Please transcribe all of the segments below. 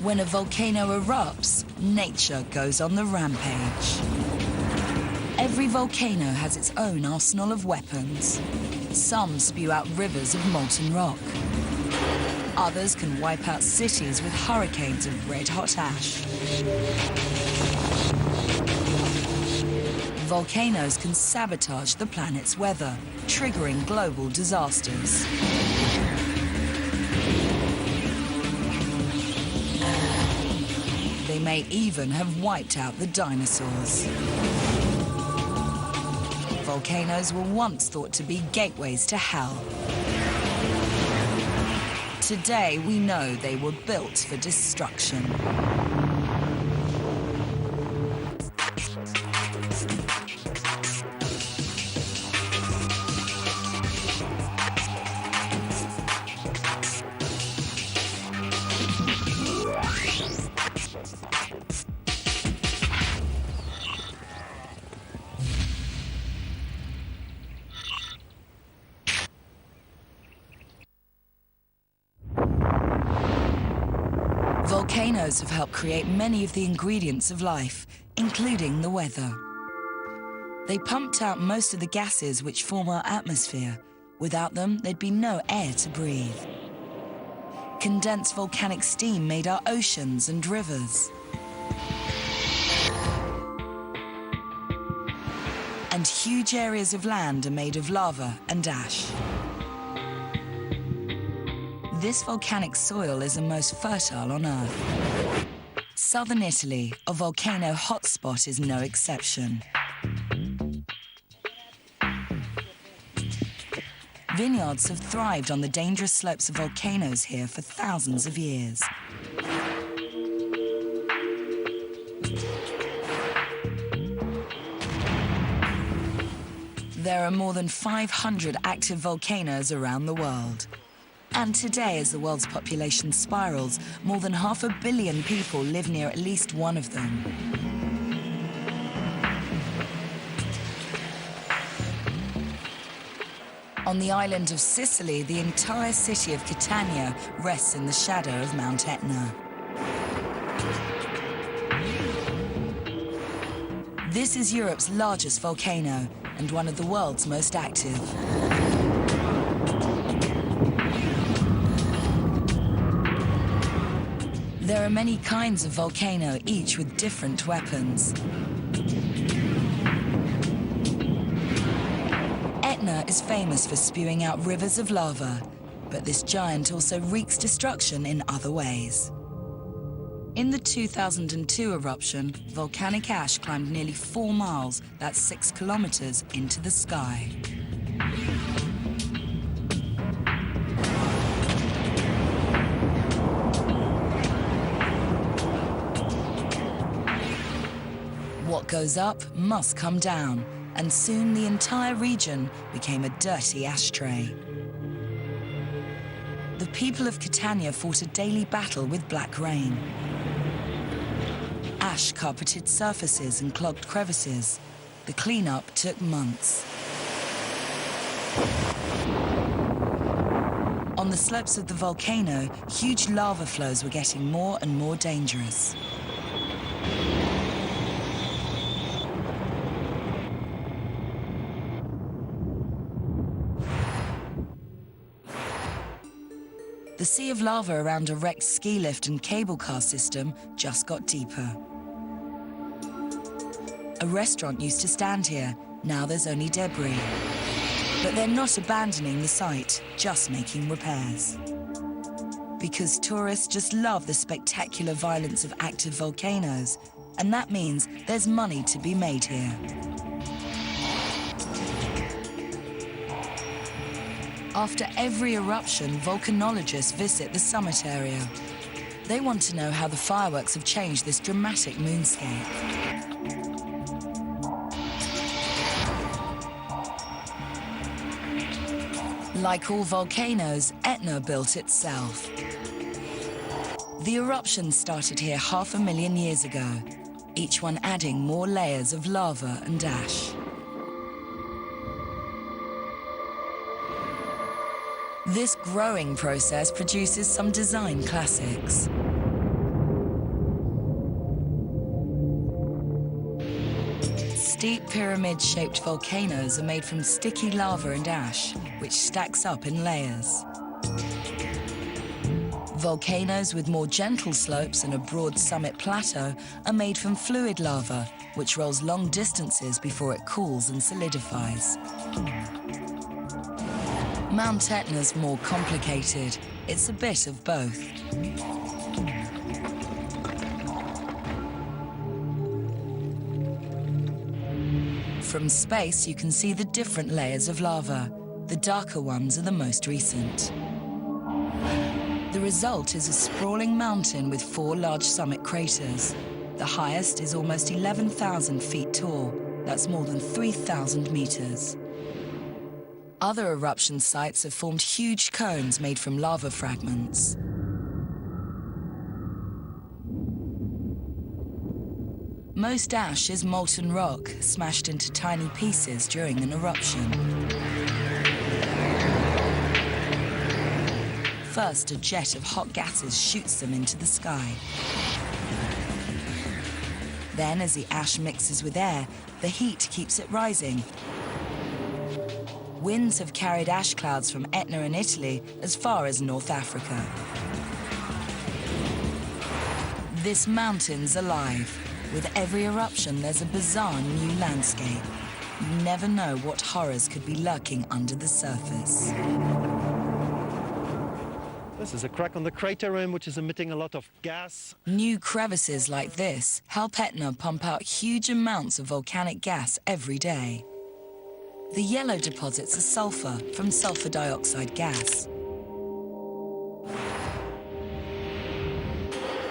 When a volcano erupts, nature goes on the rampage. Every volcano has its own arsenal of weapons. Some spew out rivers of molten rock. Others can wipe out cities with hurricanes of red-hot ash. Volcanoes can sabotage the planet's weather, triggering global disasters. They may even have wiped out the dinosaurs. Volcanoes were once thought to be gateways to hell. Today, we know they were built for destruction. Volcanoes have helped create many of the ingredients of life, including the weather. They pumped out most of the gases which form our atmosphere. Without them, there'd be no air to breathe. Condensed volcanic steam made our oceans and rivers. And huge areas of land are made of lava and ash. This volcanic soil is the most fertile on Earth. Southern Italy, a volcano hotspot, is no exception. Vineyards have thrived on the dangerous slopes of volcanoes here for thousands of years. There are more than 500 active volcanoes around the world. And today, as the world's population spirals, more than 500 million people live near at least one of them. On the island of Sicily, the entire city of Catania rests in the shadow of Mount Etna. This is Europe's largest volcano and one of the world's most active. There are many kinds of volcano, each with different weapons. Etna is famous for spewing out rivers of lava, but this giant also wreaks destruction in other ways. In the 2002 eruption, volcanic ash climbed nearly 4 miles, that's 6 kilometers, into the sky. What goes up must come down, and soon the entire region became a dirty ashtray. The people of Catania fought a daily battle with black rain. Ash carpeted surfaces and clogged crevices. The cleanup took months. On the slopes of the volcano, huge lava flows were getting more and more dangerous. The sea of lava around a wrecked ski lift and cable car system just got deeper. A restaurant used to stand here. Now there's only debris. But they're not abandoning the site, just making repairs. Because tourists just love the spectacular violence of active volcanoes, and that means there's money to be made here. After every eruption, volcanologists visit the summit area. They want to know how the fireworks have changed this dramatic moonscape. Like all volcanoes, Etna built itself. The eruptions started here 500,000 years ago, each one adding more layers of lava and ash. This growing process produces some design classics. Steep pyramid-shaped volcanoes are made from sticky lava and ash, which stacks up in layers. Volcanoes with more gentle slopes and a broad summit plateau are made from fluid lava, which rolls long distances before it cools and solidifies. Mount Etna's more complicated. It's a bit of both. From space, you can see the different layers of lava. The darker ones are the most recent. The result is a sprawling mountain with 4 large summit craters. The highest is almost 11,000 feet tall. That's more than 3,000 meters. Other eruption sites have formed huge cones made from lava fragments. Most ash is molten rock, smashed into tiny pieces during an eruption. First, a jet of hot gases shoots them into the sky. Then, as the ash mixes with air, the heat keeps it rising. Winds have carried ash clouds from Etna in Italy as far as North Africa. This mountain's alive. With every eruption, there's a bizarre new landscape. You never know what horrors could be lurking under the surface. This is a crack on the crater rim, which is emitting a lot of gas. New crevices like this help Etna pump out huge amounts of volcanic gas every day. The yellow deposits are sulfur from sulfur dioxide gas.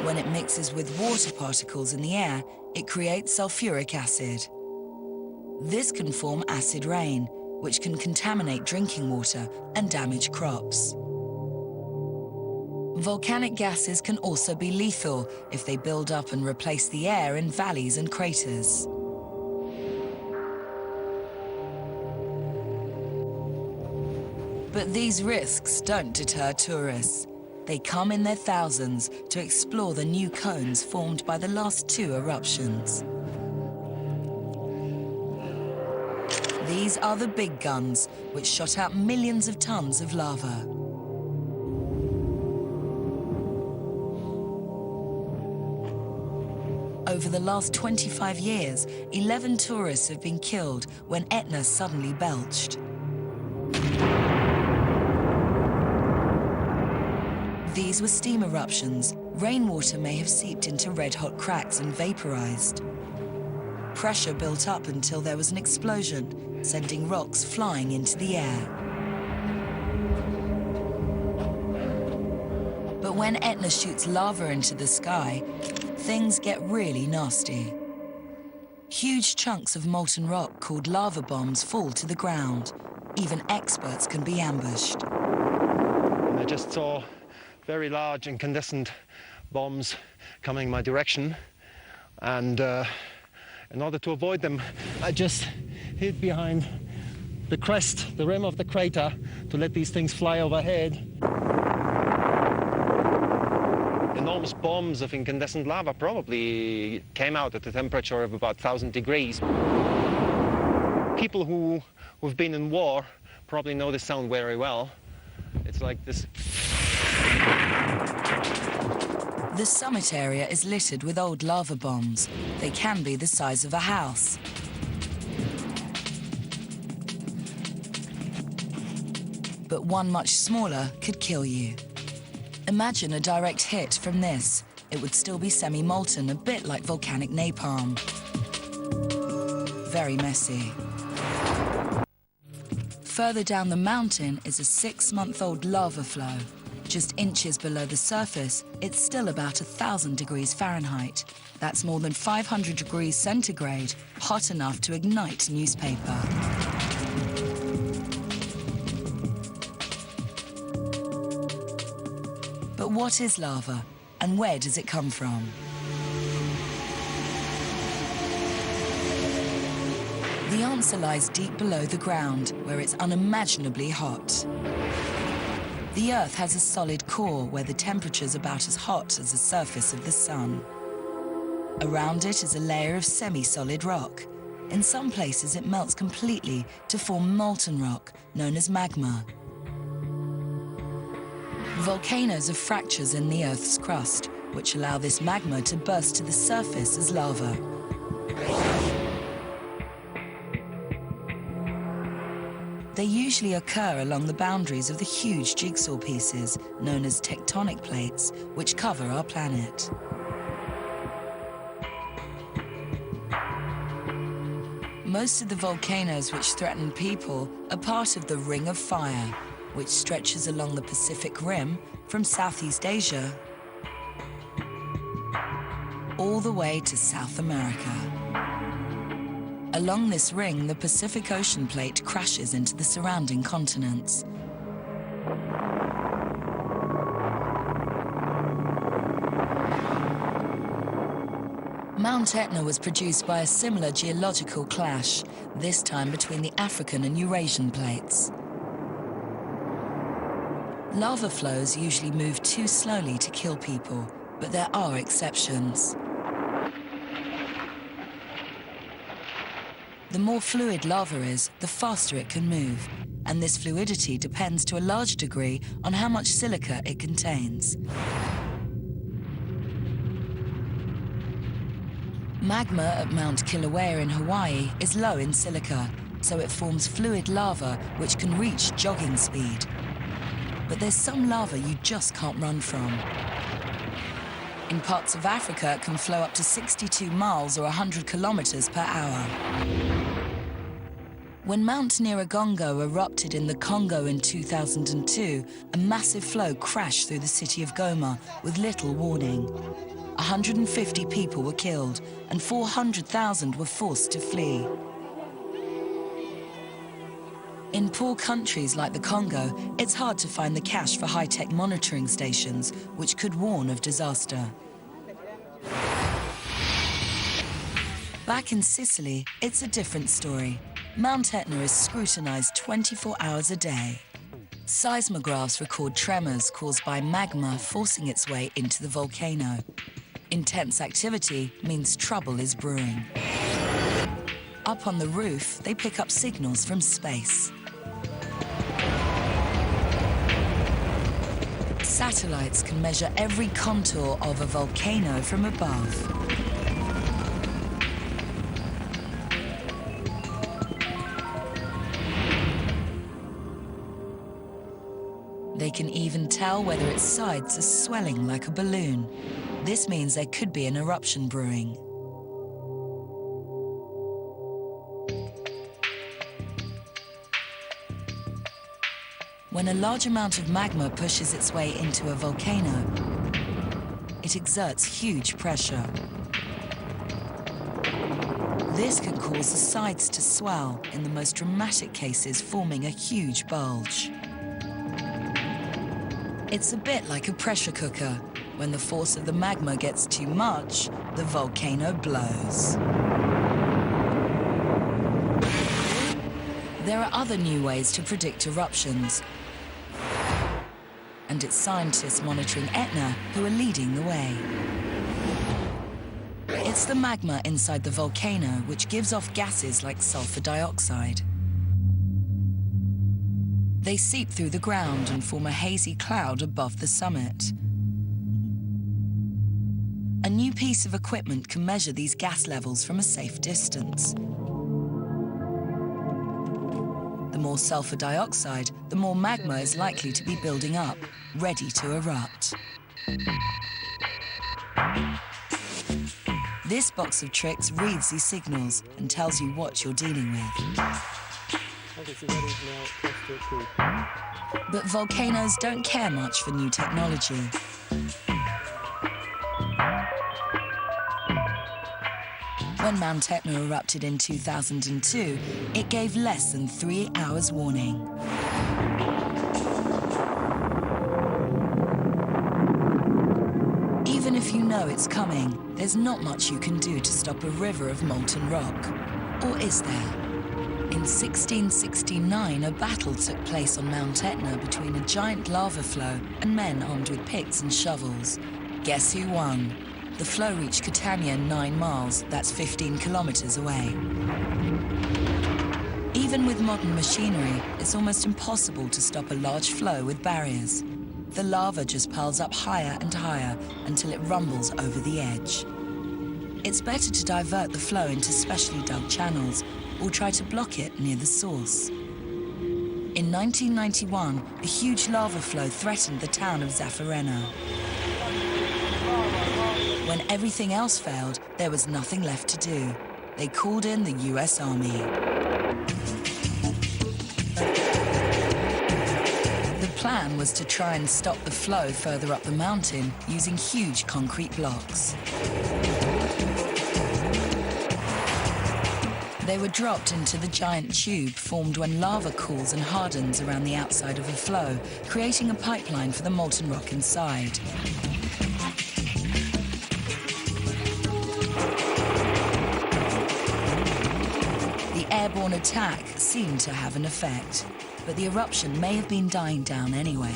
When it mixes with water particles in the air, it creates sulfuric acid. This can form acid rain, which can contaminate drinking water and damage crops. Volcanic gases can also be lethal if they build up and replace the air in valleys and craters. But these risks don't deter tourists. They come in their thousands to explore the new cones formed by the last 2 eruptions. These are the big guns, which shot out millions of tons of lava. Over the last 25 years, 11 tourists have been killed when Etna suddenly belched. These were steam eruptions. Rainwater may have seeped into red-hot cracks and vaporized. Pressure built up until there was an explosion, sending rocks flying into the air. But when Etna shoots lava into the sky, things get really nasty. Huge chunks of molten rock called lava bombs fall to the ground. Even experts can be ambushed. I just saw very large incandescent bombs coming my direction, and in order to avoid them, I just hid behind the crest, the rim of the crater, to let these things fly overhead. Enormous bombs of incandescent lava probably came out at a temperature of about 1,000 degrees. People who've been in war probably know this sound very well. It's like this. The summit area is littered with old lava bombs. They can be the size of a house. But one much smaller could kill you. Imagine a direct hit from this. It would still be semi-molten, a bit like volcanic napalm. Very messy. Further down the mountain is a 6-month-old lava flow. Just inches below the surface, it's still about 1,000 degrees Fahrenheit. That's more than 500 degrees centigrade, hot enough to ignite newspaper. But what is lava, and where does it come from? The answer lies deep below the ground, where it's unimaginably hot. The Earth has a solid core where the temperature's about as hot as the surface of the sun. Around it is a layer of semi-solid rock. In some places, it melts completely to form molten rock, known as magma. Volcanoes are fractures in the Earth's crust, which allow this magma to burst to the surface as lava. They usually occur along the boundaries of the huge jigsaw pieces, known as tectonic plates, which cover our planet. Most of the volcanoes which threaten people are part of the Ring of Fire, which stretches along the Pacific Rim from Southeast Asia all the way to South America. Along this ring, the Pacific Ocean plate crashes into the surrounding continents. Mount Etna was produced by a similar geological clash, this time between the African and Eurasian plates. Lava flows usually move too slowly to kill people, but there are exceptions. The more fluid lava is, the faster it can move, and this fluidity depends to a large degree on how much silica it contains. Magma at Mount Kilauea in Hawaii is low in silica, so it forms fluid lava which can reach jogging speed. But there's some lava you just can't run from. In parts of Africa, it can flow up to 62 miles or 100 kilometers per hour. When Mount Nyiragongo erupted in the Congo in 2002, a massive flow crashed through the city of Goma with little warning. 150 people were killed and 400,000 were forced to flee. In poor countries like the Congo, it's hard to find the cash for high-tech monitoring stations, which could warn of disaster. Back in Sicily, it's a different story. Mount Etna is scrutinized 24 hours a day. Seismographs record tremors caused by magma forcing its way into the volcano. Intense activity means trouble is brewing. Up on the roof, they pick up signals from space. Satellites can measure every contour of a volcano from above. They can even tell whether its sides are swelling like a balloon. This means there could be an eruption brewing. When a large amount of magma pushes its way into a volcano, it exerts huge pressure. This can cause the sides to swell, in the most dramatic cases forming a huge bulge. It's a bit like a pressure cooker. When the force of the magma gets too much, the volcano blows. There are other new ways to predict eruptions, and it's scientists monitoring Etna who are leading the way. It's the magma inside the volcano which gives off gases like sulfur dioxide. They seep through the ground and form a hazy cloud above the summit. A new piece of equipment can measure these gas levels from a safe distance. The more sulfur dioxide, the more magma is likely to be building up, ready to erupt. This box of tricks reads these signals and tells you what you're dealing with. But volcanoes don't care much for new technology. When Mount Etna erupted in 2002, it gave less than 3 hours warning. Even if you know it's coming, there's not much you can do to stop a river of molten rock. Or is there? In 1669, a battle took place on Mount Etna between a giant lava flow and men armed with picks and shovels. Guess who won? the flow reached Catania 9 miles, that's 15 kilometers away. Even with modern machinery, it's almost impossible to stop a large flow with barriers. The lava just piles up higher and higher until it rumbles over the edge. It's better to divert the flow into specially dug channels or try to block it near the source. In 1991, a huge lava flow threatened the town of Zaffarena. When everything else failed, there was nothing left to do. They called in the US Army. The plan was to try and stop the flow further up the mountain using huge concrete blocks. They were dropped into the giant tube formed when lava cools and hardens around the outside of a flow, creating a pipeline for the molten rock inside. The airborne attack seemed to have an effect, but the eruption may have been dying down anyway.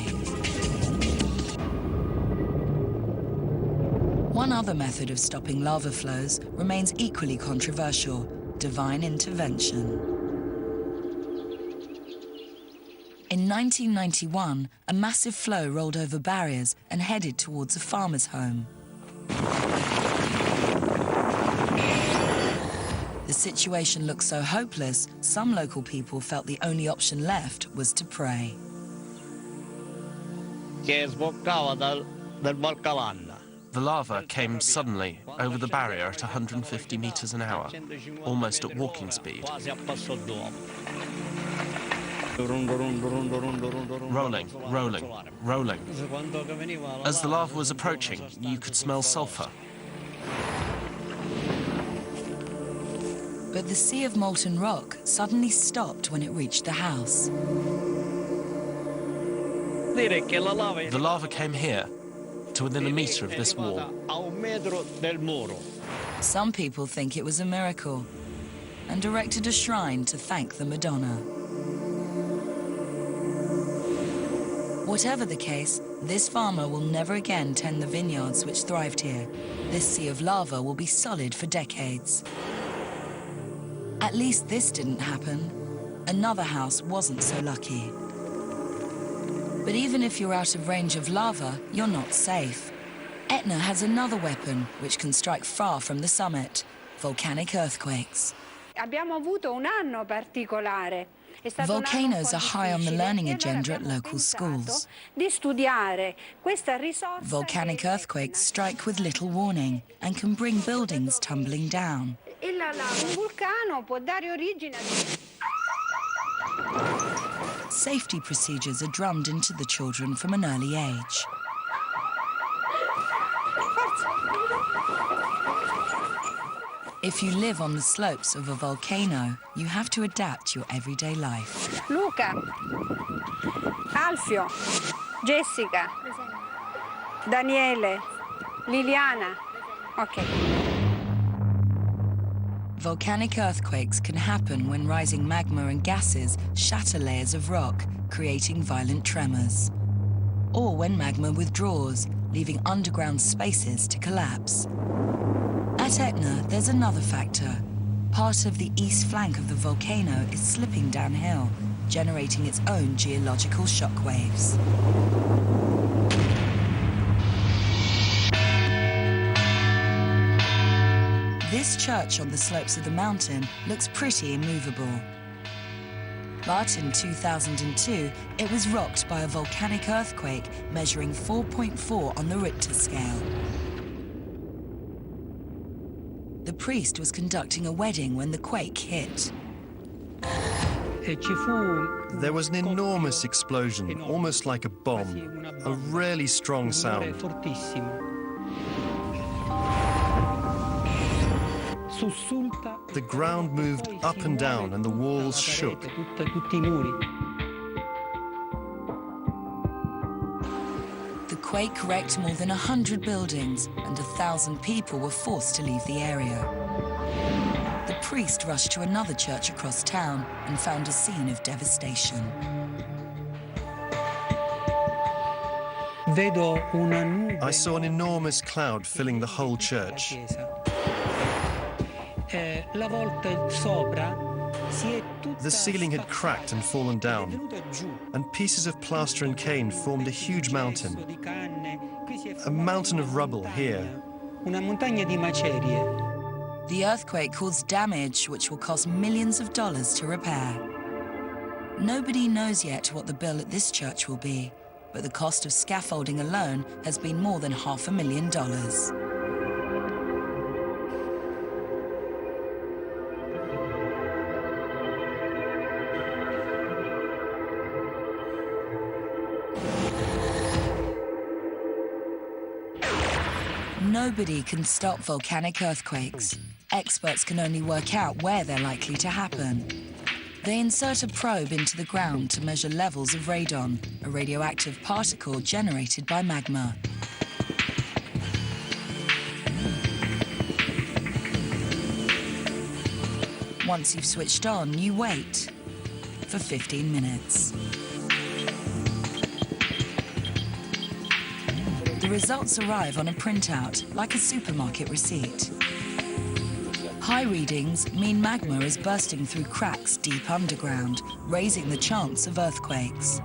One other method of stopping lava flows remains equally controversial: divine intervention. In 1991, a massive flow rolled over barriers and headed towards a farmer's home. The situation looked so hopeless, some local people felt the only option left was to pray. The lava came suddenly over the barrier at 150 meters an hour, almost at walking speed. Rolling, rolling, rolling. As the lava was approaching, you could smell sulfur. But the sea of molten rock suddenly stopped when it reached the house. The lava came here, to within a meter of this wall. Some people think it was a miracle and erected a shrine to thank the Madonna. Whatever the case, this farmer will never again tend the vineyards which thrived here. This sea of lava will be solid for decades. At least this didn't happen. Another house wasn't so lucky. But even if you're out of range of lava, you're not safe. Etna has another weapon which can strike far from the summit: volcanic earthquakes. Volcanoes are high on the learning agenda at local schools. Volcanic earthquakes strike with little warning and can bring buildings tumbling down. Safety procedures are drummed into the children from an early age. If you live on the slopes of a volcano, you have to adapt your everyday life. Luca, Alfio, Jessica, Daniele, Liliana. Okay. Volcanic earthquakes can happen when rising magma and gases shatter layers of rock, creating violent tremors. Or when magma withdraws, leaving underground spaces to collapse. At Etna, there's another factor. Part of the east flank of the volcano is slipping downhill, generating its own geological shockwaves. This church on the slopes of the mountain looks pretty immovable. But in 2002, it was rocked by a volcanic earthquake measuring 4.4 on the Richter scale. The priest was conducting a wedding when the quake hit. There was an enormous explosion, almost like a bomb, a really strong sound. The ground moved up and down and the walls shook. The quake wrecked more than 100 buildings and 1,000 people were forced to leave the area. The priest rushed to another church across town and found a scene of devastation. I saw an enormous cloud filling the whole church. The ceiling had cracked and fallen down, and pieces of plaster and cane formed a huge mountain. A mountain of rubble here. The earthquake caused damage which will cost millions of dollars to repair. Nobody knows yet what the bill at this church will be, but the cost of scaffolding alone has been more than $500,000. Nobody can stop volcanic earthquakes. Experts can only work out where they're likely to happen. They insert a probe into the ground to measure levels of radon, a radioactive particle generated by magma. Once you've switched on, you wait for 15 minutes. The results arrive on a printout, like a supermarket receipt. High readings mean magma is bursting through cracks deep underground, raising the chance of earthquakes.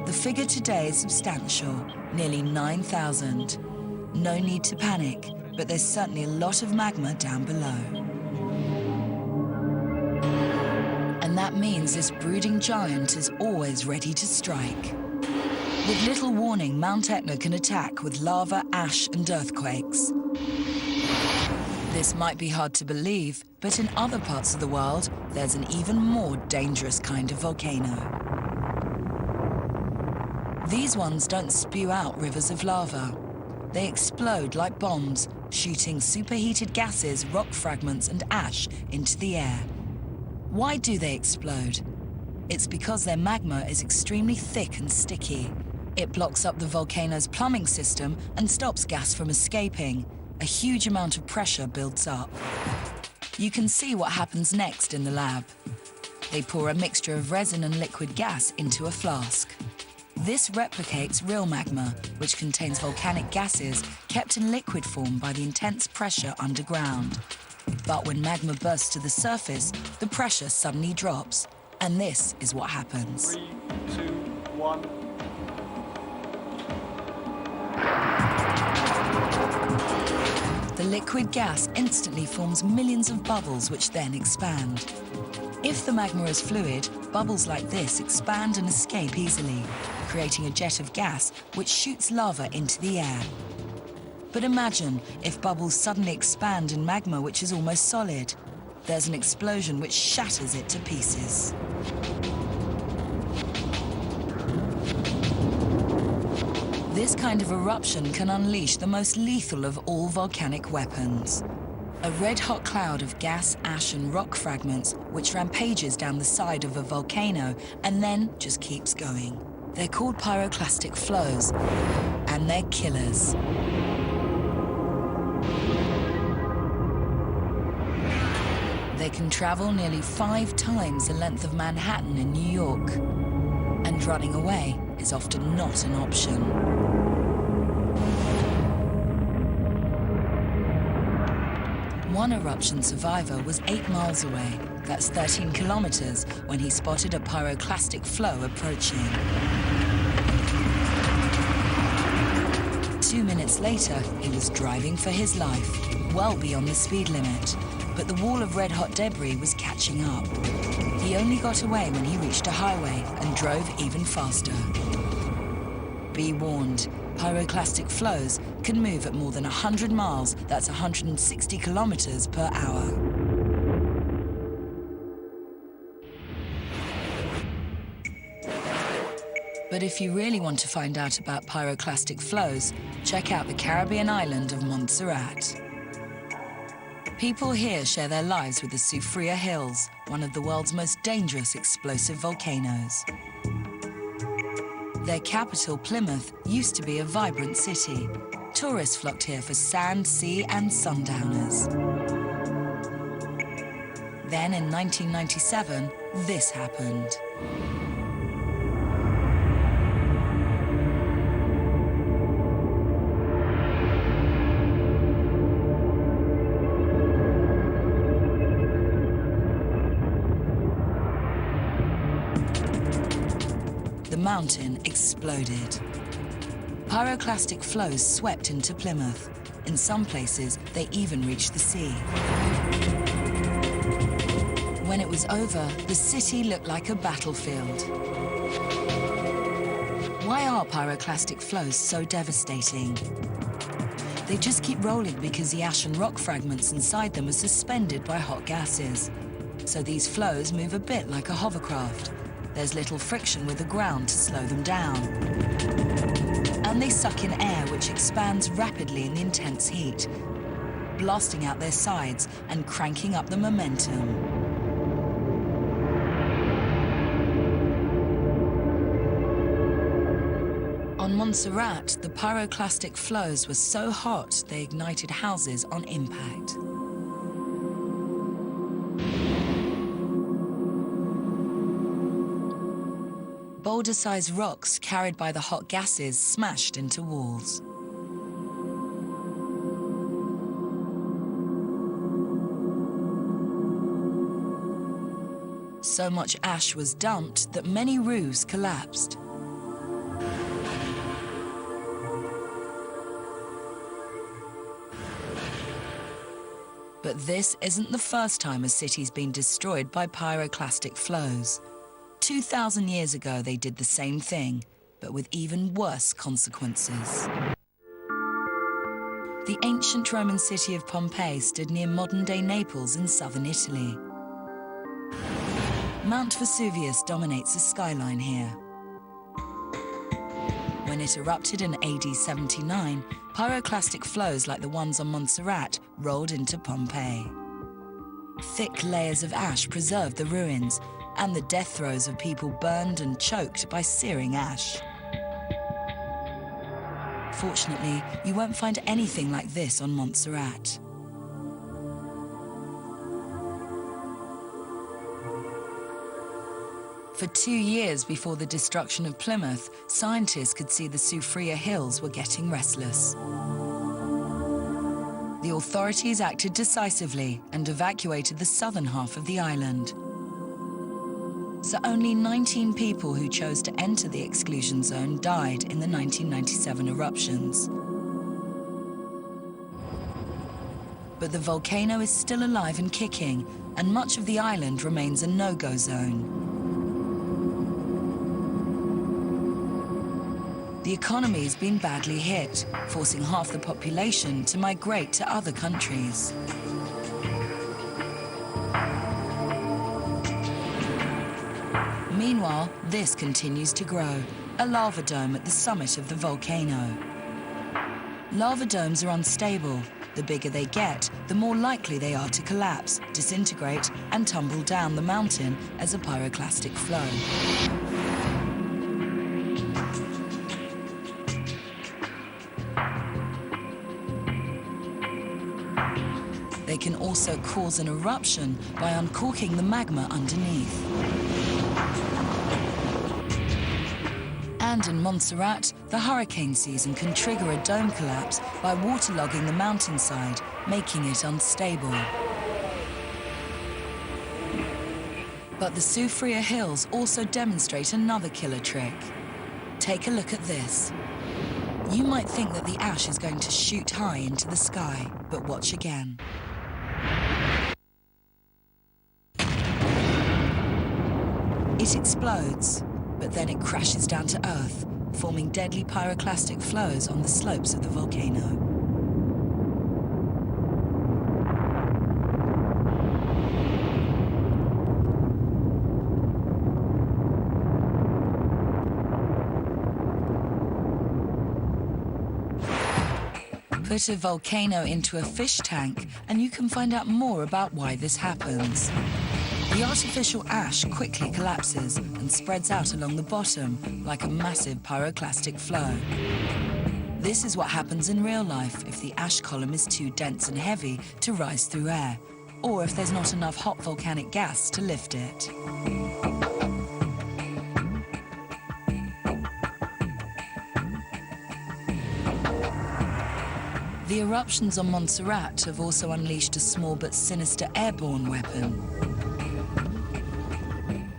The figure today is substantial, nearly 9,000. No need to panic, but there's certainly a lot of magma down below. And that means this brooding giant is always ready to strike. With little warning, Mount Etna can attack with lava, ash, and earthquakes. This might be hard to believe, but in other parts of the world, there's an even more dangerous kind of volcano. These ones don't spew out rivers of lava. They explode like bombs, shooting superheated gases, rock fragments, and ash into the air. Why do they explode? It's because their magma is extremely thick and sticky. It blocks up the volcano's plumbing system and stops gas from escaping. A huge amount of pressure builds up. You can see what happens next in the lab. They pour a mixture of resin and liquid gas into a flask. This replicates real magma, which contains volcanic gases kept in liquid form by the intense pressure underground. But when magma bursts to the surface, the pressure suddenly drops. And this is what happens. 3, 2, 1. The liquid gas instantly forms millions of bubbles which then expand. If the magma is fluid, bubbles like this expand and escape easily, creating a jet of gas which shoots lava into the air. But imagine if bubbles suddenly expand in magma which is almost solid. There's an explosion which shatters it to pieces. This kind of eruption can unleash the most lethal of all volcanic weapons. A red-hot cloud of gas, ash, and rock fragments which rampages down the side of a volcano and then just keeps going. They're called pyroclastic flows, and they're killers. They can travel nearly 5 times the length of Manhattan in New York, and running away is often not an option. One eruption survivor was 8 miles away, that's 13 kilometers, when he spotted a pyroclastic flow approaching. 2 minutes later, he was driving for his life, well beyond the speed limit. But the wall of red-hot debris was catching up. He only got away when he reached a highway and drove even faster. Be warned, pyroclastic flows can move at more than 100 miles, that's 160 kilometers per hour. But if you really want to find out about pyroclastic flows, check out the Caribbean island of Montserrat. People here share their lives with the Soufriere Hills, one of the world's most dangerous explosive volcanoes. Their capital, Plymouth, used to be a vibrant city. Tourists flocked here for sand, sea, and sundowners. Then in 1997, this happened. mountain exploded. Pyroclastic flows swept into Plymouth. In some places, they even reached the sea. When it was over, the city looked like a battlefield. Why are pyroclastic flows so devastating? They just keep rolling because the ash and rock fragments inside them are suspended by hot gases. So these flows move a bit like a hovercraft. There's little friction with the ground to slow them down. And they suck in air, which expands rapidly in the intense heat, blasting out their sides and cranking up the momentum. On Montserrat, the pyroclastic flows were so hot they ignited houses on impact. Boulder-sized rocks carried by the hot gases smashed into walls. So much ash was dumped that many roofs collapsed. But this isn't the first time a city's been destroyed by pyroclastic flows. 2,000 years ago, they did the same thing, but with even worse consequences. The ancient Roman city of Pompeii stood near modern-day Naples in southern Italy. Mount Vesuvius dominates the skyline here. When it erupted in AD 79, pyroclastic flows like the ones on Montserrat rolled into Pompeii. Thick layers of ash preserved the ruins and the death throes of people burned and choked by searing ash. Fortunately, you won't find anything like this on Montserrat. For 2 years before the destruction of Plymouth, scientists could see the Soufriere Hills were getting restless. The authorities acted decisively and evacuated the southern half of the island. So only 19 people who chose to enter the exclusion zone died in the 1997 eruptions. But the volcano is still alive and kicking, and much of the island remains a no-go zone. The economy has been badly hit, forcing half the population to migrate to other countries. Meanwhile, this continues to grow, a lava dome at the summit of the volcano. Lava domes are unstable. The bigger they get, the more likely they are to collapse, disintegrate, and tumble down the mountain as a pyroclastic flow. They can also cause an eruption by uncorking the magma underneath. And in Montserrat, the hurricane season can trigger a dome collapse by waterlogging the mountainside, making it unstable. But the Soufriere Hills also demonstrate another killer trick. Take a look at this. You might think that the ash is going to shoot high into the sky, but watch again. It explodes, but then it crashes down to Earth, forming deadly pyroclastic flows on the slopes of the volcano. Put a volcano into a fish tank and you can find out more about why this happens. The artificial ash quickly collapses and spreads out along the bottom like a massive pyroclastic flow. This is what happens in real life if the ash column is too dense and heavy to rise through air, or if there's not enough hot volcanic gas to lift it. The eruptions on Montserrat have also unleashed a small but sinister airborne weapon.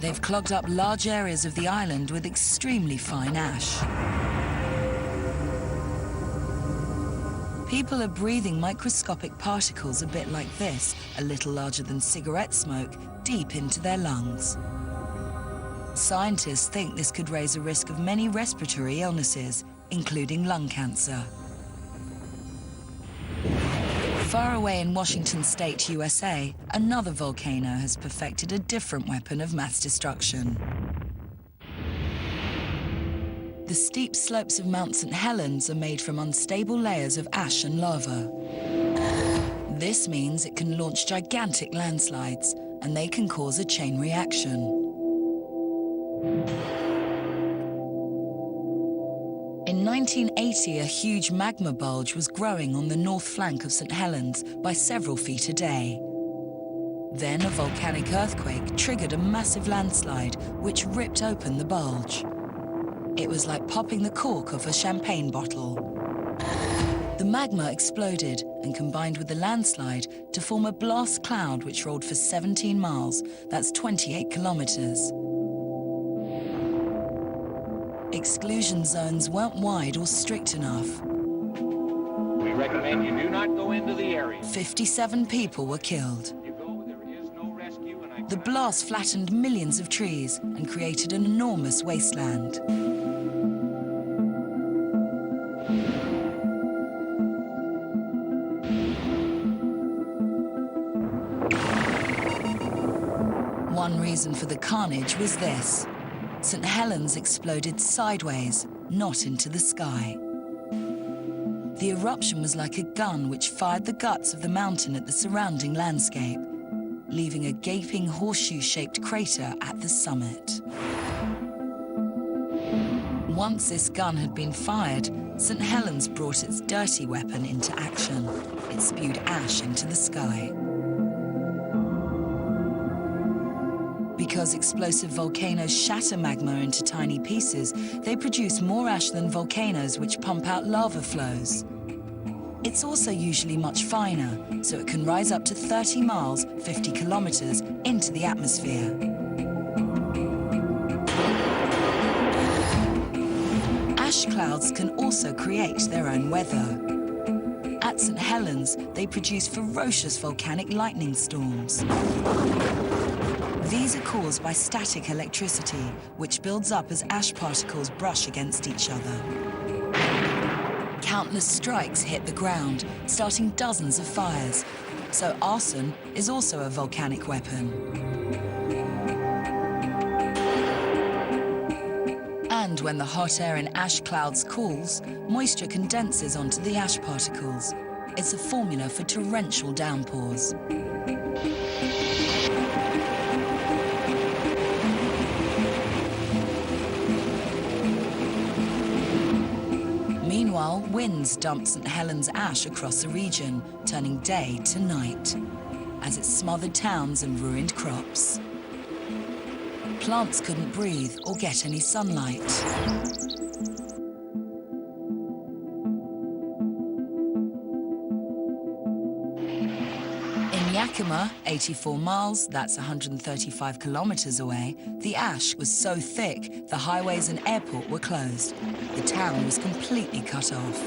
They've clogged up large areas of the island with extremely fine ash. People are breathing microscopic particles a bit like this, a little larger than cigarette smoke, deep into their lungs. Scientists think this could raise a risk of many respiratory illnesses, including lung cancer. Far away in Washington State, USA, another volcano has perfected a different weapon of mass destruction. The steep slopes of Mount St. Helens are made from unstable layers of ash and lava. This means it can launch gigantic landslides, and they can cause a chain reaction. In 1980, a huge magma bulge was growing on the north flank of St. Helens by several feet a day. Then a volcanic earthquake triggered a massive landslide which ripped open the bulge. It was like popping the cork off a champagne bottle. The magma exploded and combined with the landslide to form a blast cloud which rolled for 17 miles, that's 28 kilometers. Exclusion zones weren't wide or strict enough. We recommend you do not go into the area. 57 people were killed. The blast flattened millions of trees and created an enormous wasteland. One reason for the carnage was this. St. Helens exploded sideways, not into the sky. The eruption was like a gun which fired the guts of the mountain at the surrounding landscape, leaving a gaping horseshoe-shaped crater at the summit. Once this gun had been fired, St. Helens brought its dirty weapon into action. It spewed ash into the sky. Because explosive volcanoes shatter magma into tiny pieces, they produce more ash than volcanoes which pump out lava flows. It's also usually much finer, so it can rise up to 30 miles, 50 kilometers, into the atmosphere. Ash clouds can also create their own weather. At St. Helens, they produce ferocious volcanic lightning storms. These are caused by static electricity, which builds up as ash particles brush against each other. Countless strikes hit the ground, starting dozens of fires. So arson is also a volcanic weapon. And when the hot air in ash clouds cools, moisture condenses onto the ash particles. It's a formula for torrential downpours. Meanwhile, winds dump St. Helens ash across the region, turning day to night, as it smothered towns and ruined crops. Plants couldn't breathe or get any sunlight. In Yakima, 84 miles, that's 135 kilometers away, the ash was so thick the highways and airport were closed. The town was completely cut off.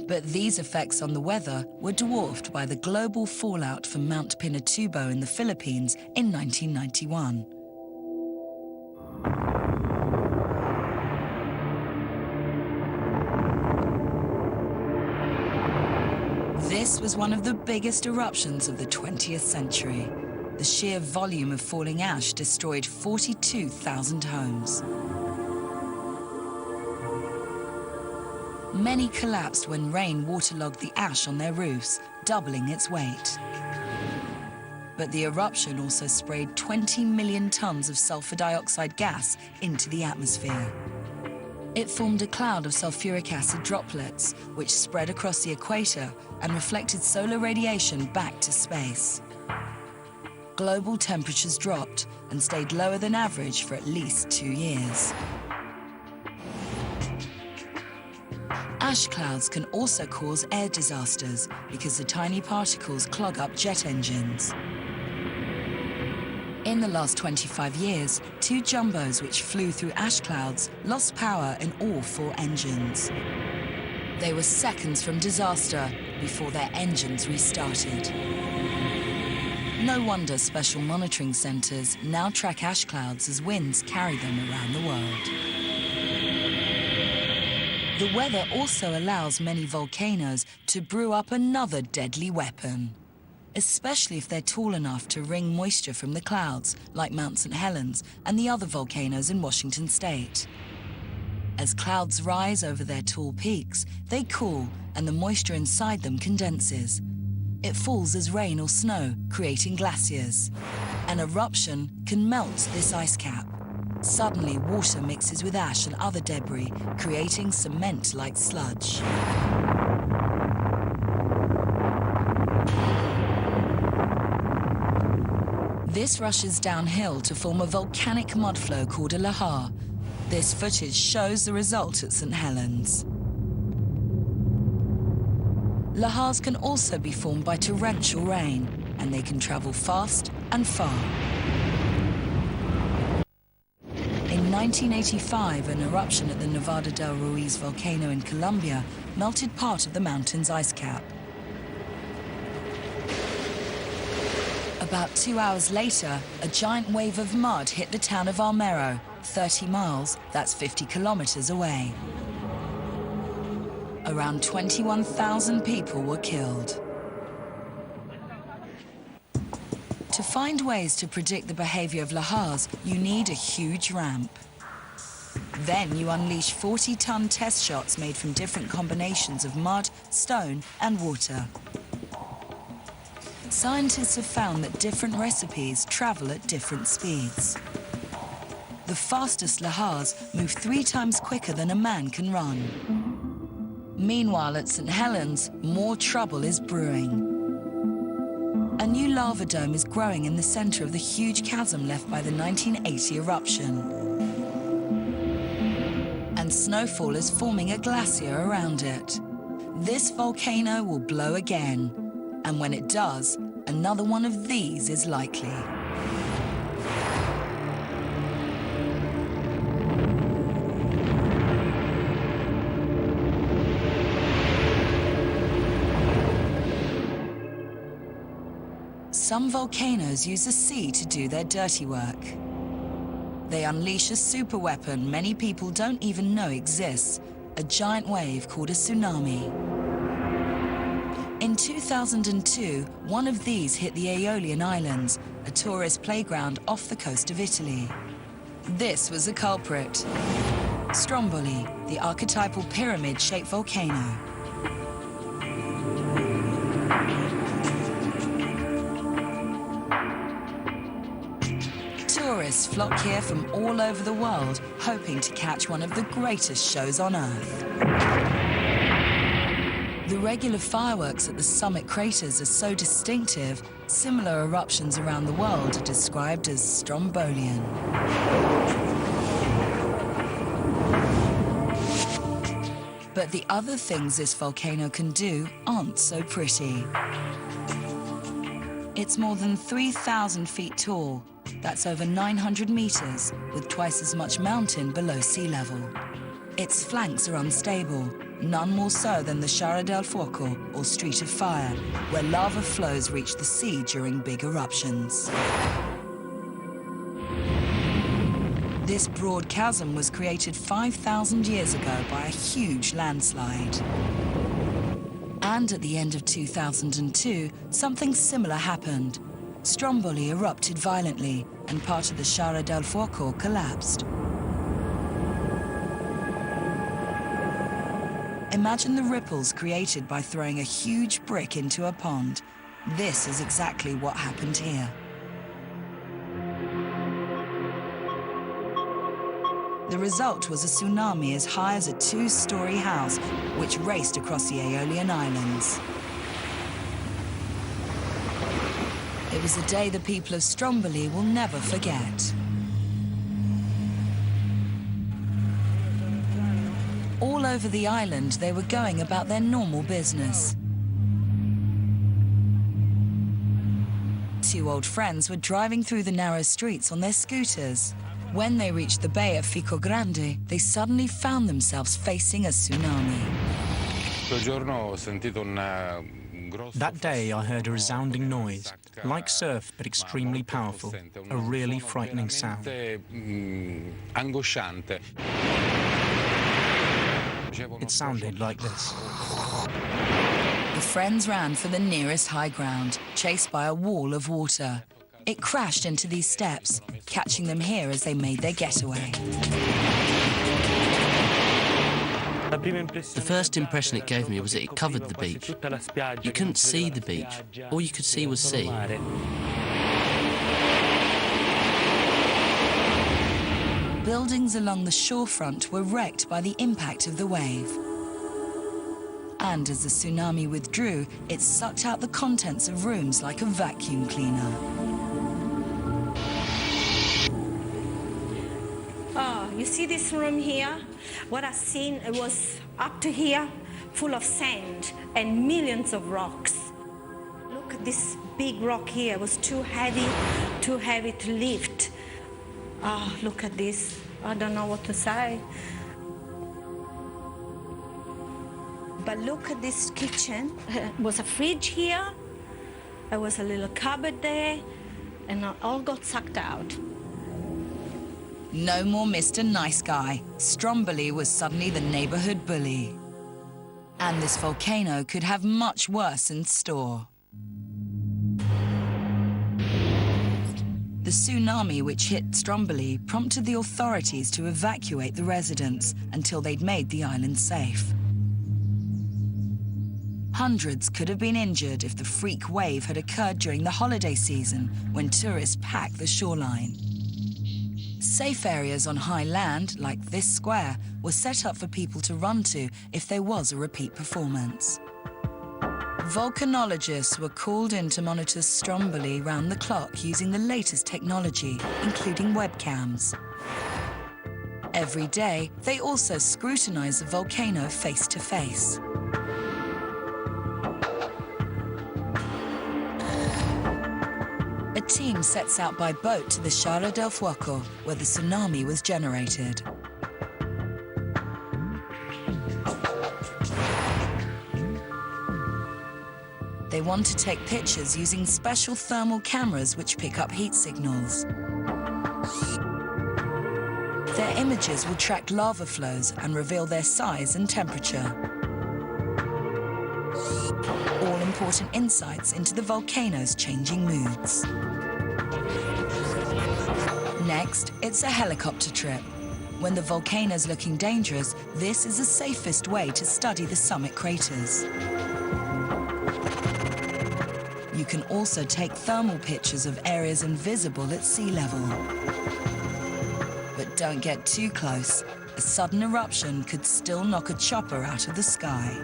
But these effects on the weather were dwarfed by the global fallout from Mount Pinatubo in the Philippines in 1991. This was one of the biggest eruptions of the 20th century. The sheer volume of falling ash destroyed 42,000 homes. Many collapsed when rain waterlogged the ash on their roofs, doubling its weight. But the eruption also sprayed 20 million tons of sulfur dioxide gas into the atmosphere. It formed a cloud of sulfuric acid droplets, which spread across the equator and reflected solar radiation back to space. Global temperatures dropped and stayed lower than average for at least 2 years. Ash clouds can also cause air disasters because the tiny particles clog up jet engines. In the last 25 years, 2 jumbos which flew through ash clouds lost power in all 4 engines. They were seconds from disaster before their engines restarted. No wonder special monitoring centres now track ash clouds as winds carry them around the world. The weather also allows many volcanoes to brew up another deadly weapon, especially if they're tall enough to wring moisture from the clouds, like Mount St. Helens and the other volcanoes in Washington state. As clouds rise over their tall peaks, they cool and the moisture inside them condenses. It falls as rain or snow, creating glaciers. An eruption can melt this ice cap. Suddenly, water mixes with ash and other debris, creating cement-like sludge. This rushes downhill to form a volcanic mudflow called a lahar. This footage shows the result at St. Helens. Lahars can also be formed by torrential rain, and they can travel fast and far. In 1985, an eruption at the Nevada del Ruiz volcano in Colombia melted part of the mountain's ice cap. About 2 hours later, a giant wave of mud hit the town of Armero, 30 miles, that's 50 kilometers away. Around 21,000 people were killed. To find ways to predict the behavior of lahars, you need a huge ramp. Then you unleash 40-ton test shots made from different combinations of mud, stone, and water. Scientists have found that different recipes travel at different speeds. The fastest lahars move 3 times quicker than a man can run. Meanwhile, at St. Helens, more trouble is brewing. A new lava dome is growing in the center of the huge chasm left by the 1980 eruption. And snowfall is forming a glacier around it. This volcano will blow again. And when it does, another one of these is likely. Some volcanoes use the sea to do their dirty work. They unleash a superweapon many people don't even know exists, a giant wave called a tsunami. In 2002, one of these hit the Aeolian Islands, a tourist playground off the coast of Italy. This was the culprit. Stromboli, the archetypal pyramid-shaped volcano. Tourists flock here from all over the world, hoping to catch one of the greatest shows on Earth. The regular fireworks at the summit craters are so distinctive, similar eruptions around the world are described as strombolian. But the other things this volcano can do aren't so pretty. It's more than 3,000 feet tall. That's over 900 meters, with twice as much mountain below sea level. Its flanks are unstable, none more so than the Sciara del Fuoco, or Street of Fire, where lava flows reach the sea during big eruptions. This broad chasm was created 5,000 years ago by a huge landslide. And at the end of 2002, something similar happened. Stromboli erupted violently, and part of the Sciara del Fuoco collapsed. Imagine the ripples created by throwing a huge brick into a pond. This is exactly what happened here. The result was a tsunami as high as a 2-story house, which raced across the Aeolian Islands. It was a day the people of Stromboli will never forget. All over the island, they were going about their normal business. two old friends were driving through the narrow streets on their scooters. When they reached the bay of Fico Grande, they suddenly found themselves facing a tsunami. That day I heard a resounding noise, like surf but extremely powerful, a really frightening sound. It sounded like this. The friends ran for the nearest high ground, chased by a wall of water. It crashed into these steps, catching them here as they made their getaway. The first impression it gave me was that it covered the beach. You couldn't see the beach. All you could see was sea. Buildings along the shorefront were wrecked by the impact of the wave. And as the tsunami withdrew, it sucked out the contents of rooms like a vacuum cleaner. Oh, you see this room here? What I've seen, it was up to here, full of sand and millions of rocks. Look at this big rock here. It was too heavy to lift. Oh, look at this. I don't know what to say. But look at this kitchen. There was a fridge here. There was a little cupboard there, and it all got sucked out. No more Mr. Nice Guy. Stromboli was suddenly the neighborhood bully. And this volcano could have much worse in store. The tsunami which hit Stromboli prompted the authorities to evacuate the residents until they'd made the island safe. Hundreds could have been injured if the freak wave had occurred during the holiday season when tourists packed the shoreline. Safe areas on high land, like this square, were set up for people to run to if there was a repeat performance. Volcanologists were called in to monitor Stromboli round the clock using the latest technology, including webcams. Every day, they also scrutinize the volcano face to face. A team sets out by boat to the Serijal del Fuoco, where the tsunami was generated. They want to take pictures using special thermal cameras which pick up heat signals. Their images will track lava flows and reveal their size and temperature. All important insights into the volcano's changing moods. Next, it's a helicopter trip. When the volcano's looking dangerous, this is the safest way to study the summit craters. You can also take thermal pictures of areas invisible at sea level. But don't get too close. A sudden eruption could still knock a chopper out of the sky.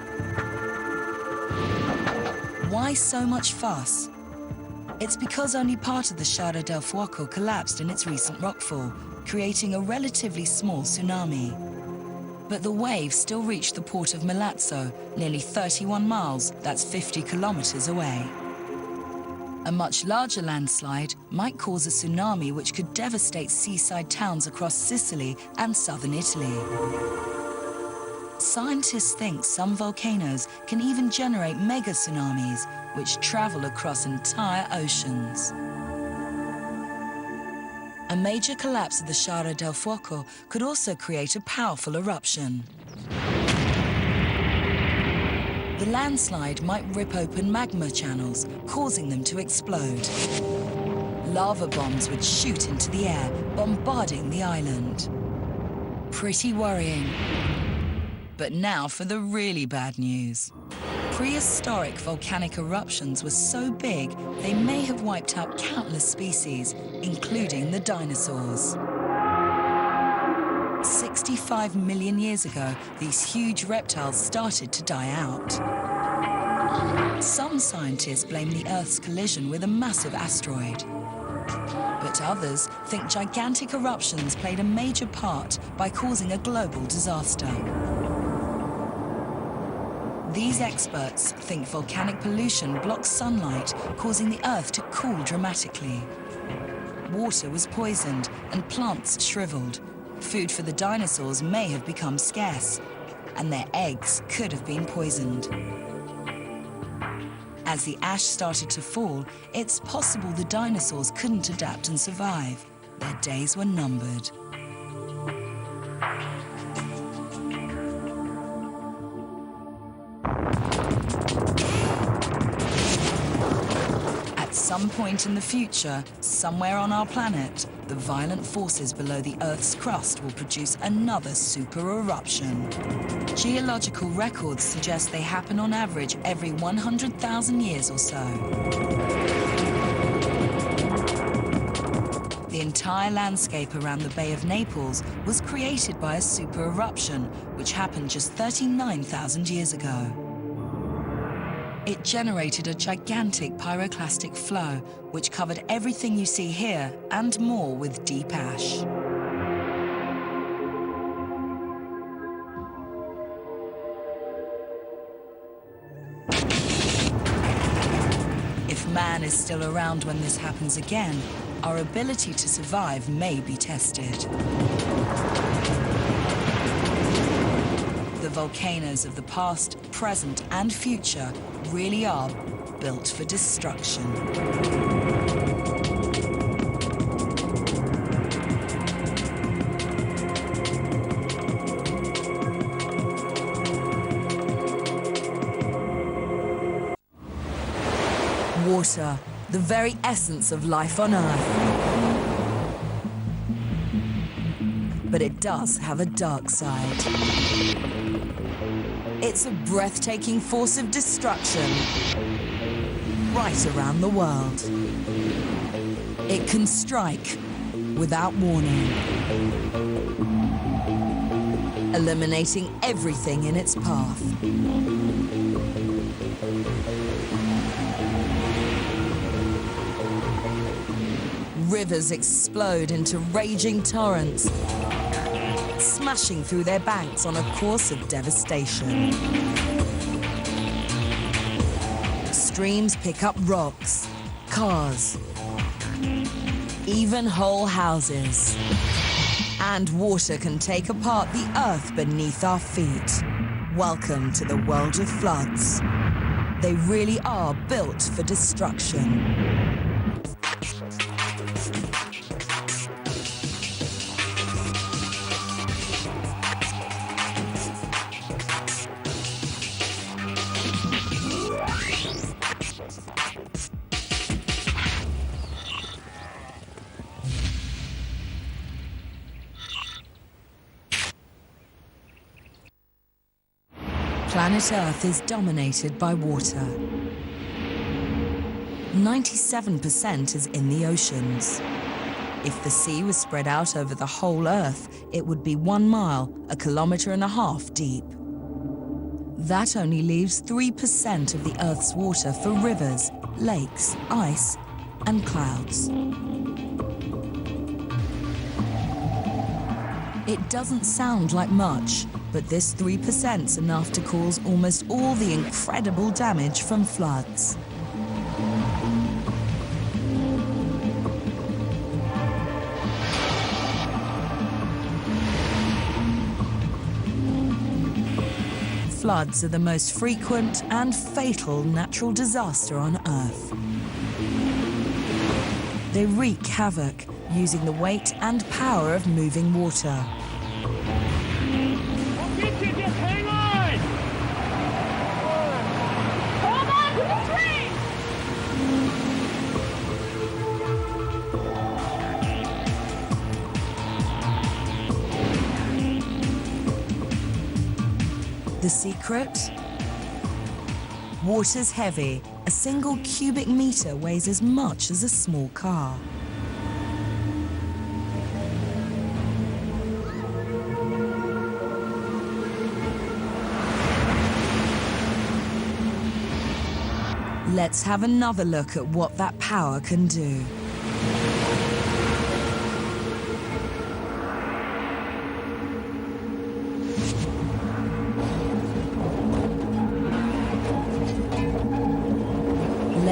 Why so much fuss? It's because only part of the Serijal del Fuoco collapsed in its recent rockfall, creating a relatively small tsunami. But the wave still reached the port of Milazzo, nearly 31 miles, that's 50 kilometers away. A much larger landslide might cause a tsunami which could devastate seaside towns across Sicily and southern Italy. Scientists think some volcanoes can even generate mega tsunamis, which travel across entire oceans. A major collapse of the Serijal del Fuoco could also create a powerful eruption. The landslide might rip open magma channels, causing them to explode. Lava bombs would shoot into the air, bombarding the island. Pretty worrying. But now for the really bad news. Prehistoric volcanic eruptions were so big, they may have wiped out countless species, including the dinosaurs. 65 million years ago, these huge reptiles started to die out. Some scientists blame the Earth's collision with a massive asteroid. But others think gigantic eruptions played a major part by causing a global disaster. These experts think volcanic pollution blocks sunlight, causing the Earth to cool dramatically. Water was poisoned and plants shriveled. Food for the dinosaurs may have become scarce, and their eggs could have been poisoned. As the ash started to fall, it's possible the dinosaurs couldn't adapt and survive. Their days were numbered. At some point in the future, somewhere on our planet, the violent forces below the Earth's crust will produce another super eruption. Geological records suggest they happen on average every 100,000 years or so. The entire landscape around the Bay of Naples was created by a super eruption, which happened just 39,000 years ago. It generated a gigantic pyroclastic flow, which covered everything you see here and more with deep ash. If man is still around when this happens again, our ability to survive may be tested. The volcanoes of the past, present, and future really are built for destruction. Water, the very essence of life on Earth. But it does have a dark side. It's a breathtaking force of destruction right around the world. It can strike without warning, eliminating everything in its path. Rivers explode into raging torrents, smashing through their banks on a course of devastation. Streams pick up rocks, cars, even whole houses. And water can take apart the earth beneath our feet. Welcome to the world of floods. They really are built for destruction. Planet Earth is dominated by water. 97% is in the oceans. If the sea was spread out over the whole Earth, it would be 1 mile, 1.5 kilometers deep. That only leaves 3% of the Earth's water for rivers, lakes, ice, and clouds. It doesn't sound like much, but this 3%'s enough to cause almost all the incredible damage from floods. Floods are the most frequent and fatal natural disaster on Earth. They wreak havoc, using the weight and power of moving water. The secret? Water's heavy. A single cubic meter weighs as much as a small car. Let's have another look at what that power can do.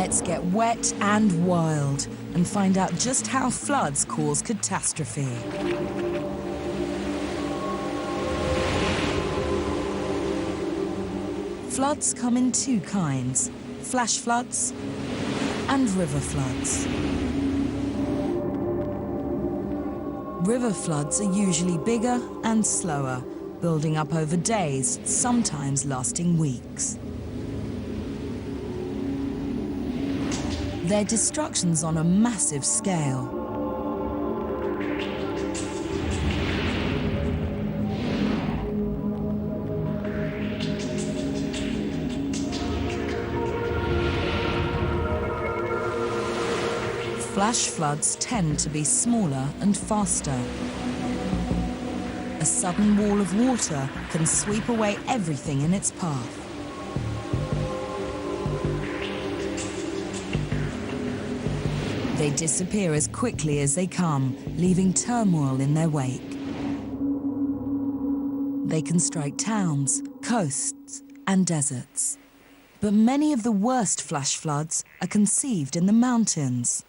Let's get wet and wild and find out just how floods cause catastrophe. Floods come in two kinds, flash floods and river floods. River floods are usually bigger and slower, building up over days, sometimes lasting weeks. They're destructions on a massive scale. Flash floods tend to be smaller and faster. A sudden wall of water can sweep away everything in its path. They disappear as quickly as they come, leaving turmoil in their wake. They can strike towns, coasts, and deserts. But many of the worst flash floods are conceived in the mountains.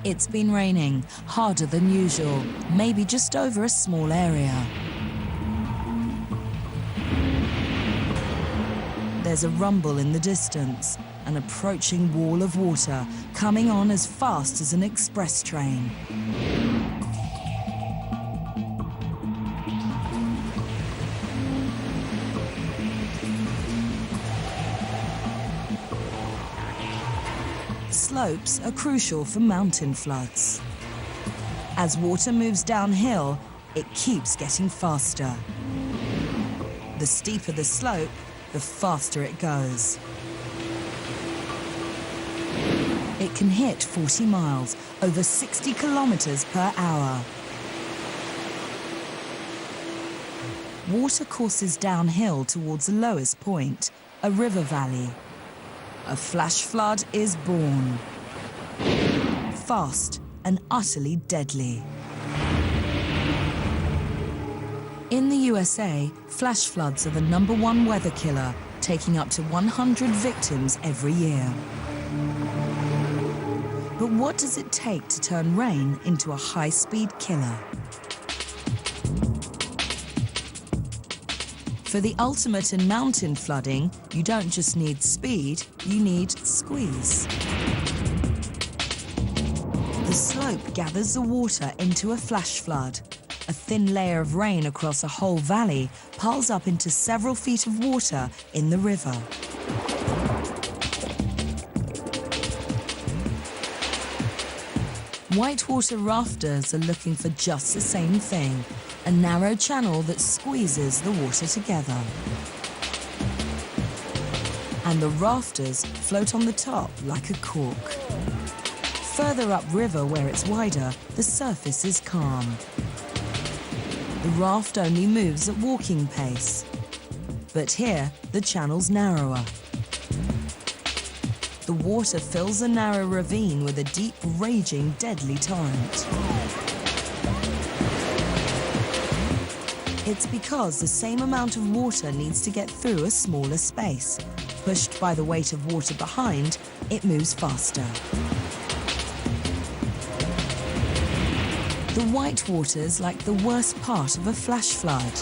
It's been raining, harder than usual, maybe just over a small area. There's a rumble in the distance, an approaching wall of water coming on as fast as an express train. Slopes are crucial for mountain floods. As water moves downhill, it keeps getting faster. The steeper the slope, the faster it goes. It can hit 40 miles, over 60 kilometers per hour. Water courses downhill towards the lowest point, a river valley. A flash flood is born. Fast and utterly deadly. In the USA, flash floods are the #1 weather killer, taking up to 100 victims every year. But what does it take to turn rain into a high-speed killer? For the ultimate in mountain flooding, you don't just need speed, you need squeeze. The slope gathers the water into a flash flood. A thin layer of rain across a whole valley piles up into several feet of water in the river. Whitewater rafters are looking for just the same thing, a narrow channel that squeezes the water together. And the rafters float on the top like a cork. Further upriver, where it's wider, the surface is calm. The raft only moves at walking pace. But here, the channel's narrower. The water fills a narrow ravine with a deep, raging, deadly torrent. It's because the same amount of water needs to get through a smaller space. Pushed by the weight of water behind, it moves faster. The whitewater's like the worst part of a flash flood.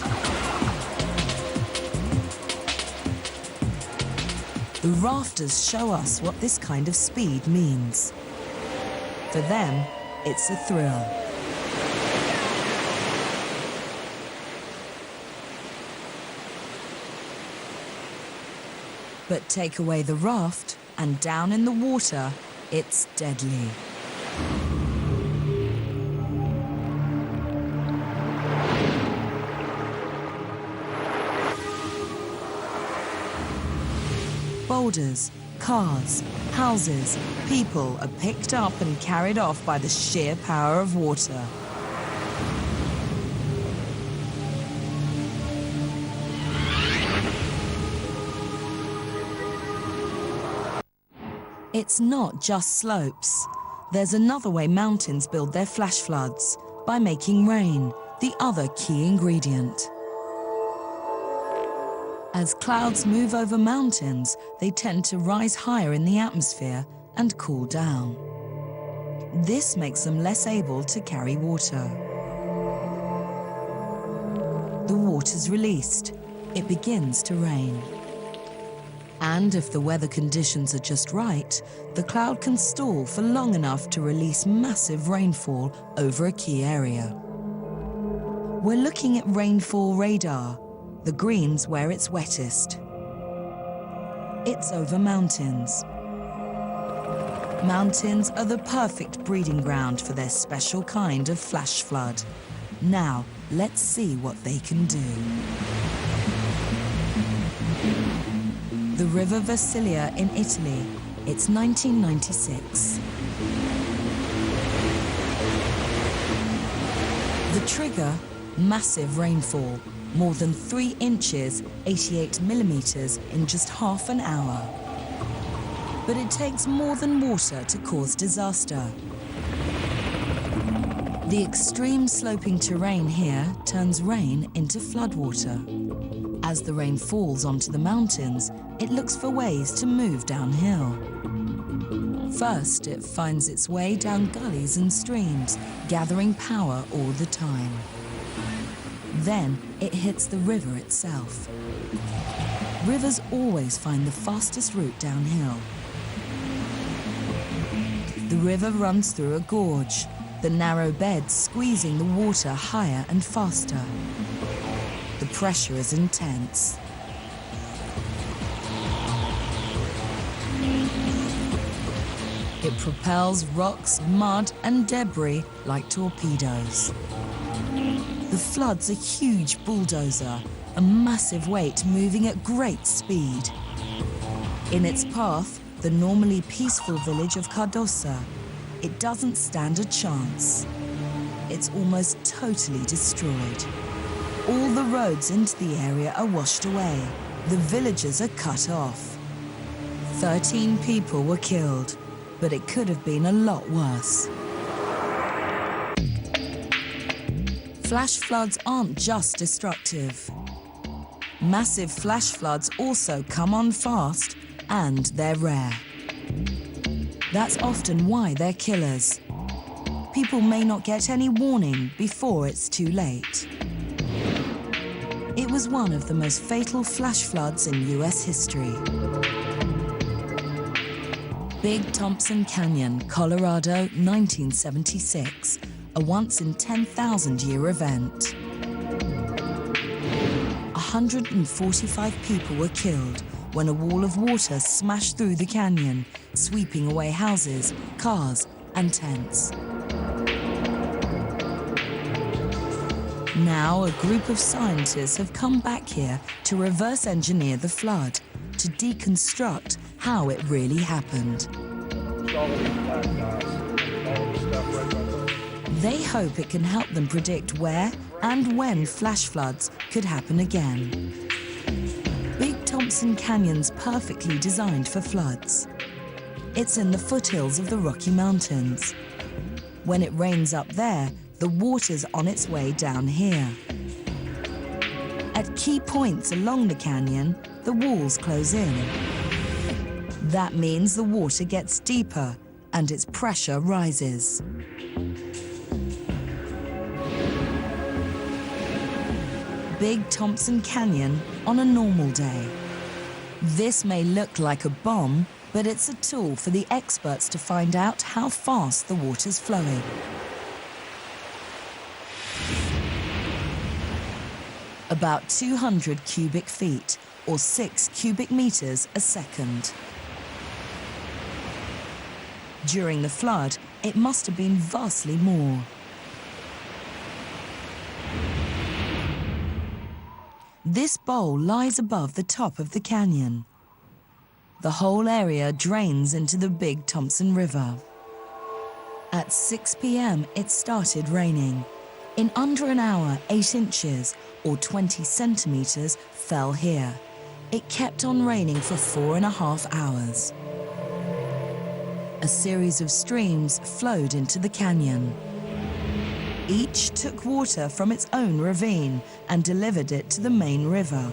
The rafters show us what this kind of speed means. For them, it's a thrill. But take away the raft, and down in the water, it's deadly. Boulders, cars, houses, people are picked up and carried off by the sheer power of water. It's not just slopes. There's another way mountains build their flash floods, by making rain, the other key ingredient. As clouds move over mountains, they tend to rise higher in the atmosphere and cool down. This makes them less able to carry water. The water's released. It begins to rain. And if the weather conditions are just right, the cloud can stall for long enough to release massive rainfall over a key area. We're looking at rainfall radar. The green's where it's wettest. It's over mountains. Mountains are the perfect breeding ground for their special kind of flash flood. Now, let's see what they can do. The River Versilia in Italy. It's 1996. The trigger? Massive rainfall. More than 3 inches, 88 millimeters in just half an hour. But it takes more than water to cause disaster. The extreme sloping terrain here turns rain into floodwater. As the rain falls onto the mountains, it looks for ways to move downhill. First, it finds its way down gullies and streams, gathering power all the time. Then, it hits the river itself. Rivers always find the fastest route downhill. The river runs through a gorge, the narrow bed squeezing the water higher and faster. The pressure is intense. It propels rocks, mud, and debris like torpedoes. The flood's a huge bulldozer, a massive weight moving at great speed. In its path, the normally peaceful village of Cardosa, it doesn't stand a chance. It's almost totally destroyed. All the roads into the area are washed away. The villagers are cut off. 13 people were killed, but it could have been a lot worse. Flash floods aren't just destructive. Massive flash floods also come on fast, and they're rare. That's often why they're killers. People may not get any warning before it's too late. It was one of the most fatal flash floods in US history. Big Thompson Canyon, Colorado, 1976. A once-in-10,000-year event. 145 people were killed when a wall of water smashed through the canyon, sweeping away houses, cars, and tents. Now, a group of scientists have come back here to reverse engineer the flood, to deconstruct how it really happened. They hope it can help them predict where and when flash floods could happen again. Big Thompson Canyon's perfectly designed for floods. It's in the foothills of the Rocky Mountains. When it rains up there, the water's on its way down here. At key points along the canyon, the walls close in. That means the water gets deeper and its pressure rises. Big Thompson Canyon on a normal day. This may look like a bomb, but it's a tool for the experts to find out how fast the water's flowing. About 200 cubic feet, or 6 cubic meters a second. During the flood, it must have been vastly more. This bowl lies above the top of the canyon. The whole area drains into the Big Thompson River. At 6 p.m., it started raining. In under an hour, 8 inches, or 20 centimeters, fell here. It kept on raining for 4.5 hours. A series of streams flowed into the canyon. Each took water from its own ravine and delivered it to the main river.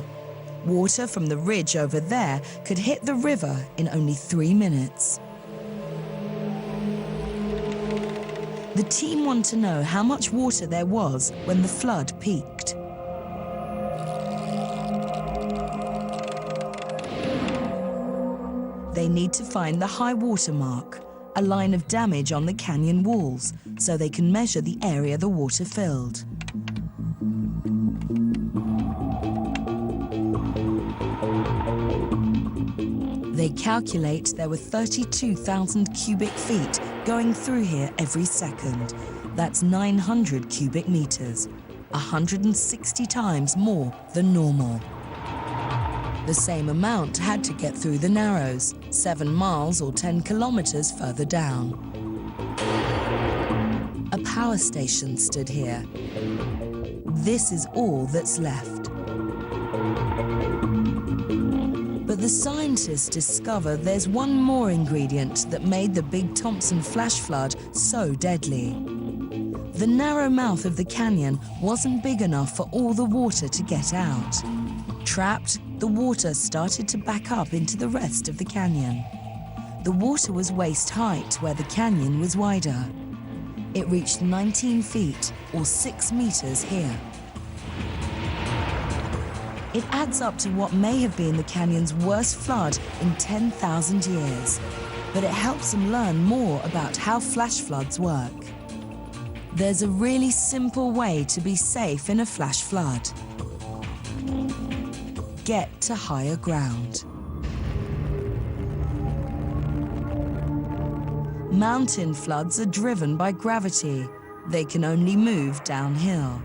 Water from the ridge over there could hit the river in only 3 minutes. The team want to know how much water there was when the flood peaked. They need to find the high water mark, a line of damage on the canyon walls, so they can measure the area the water filled. They calculate there were 32,000 cubic feet going through here every second. That's 900 cubic meters, 160 times more than normal. The same amount had to get through the Narrows, 7 miles or 10 kilometers further down. A power station stood here. This is all that's left. But the scientists discover there's one more ingredient that made the Big Thompson flash flood so deadly. The narrow mouth of the canyon wasn't big enough for all the water to get out. Trapped, the water started to back up into the rest of the canyon. The water was waist height where the canyon was wider. It reached 19 feet or 6 meters here. It adds up to what may have been the canyon's worst flood in 10,000 years, but it helps them learn more about how flash floods work. There's a really simple way to be safe in a flash flood. Get to higher ground. Mountain floods are driven by gravity. They can only move downhill.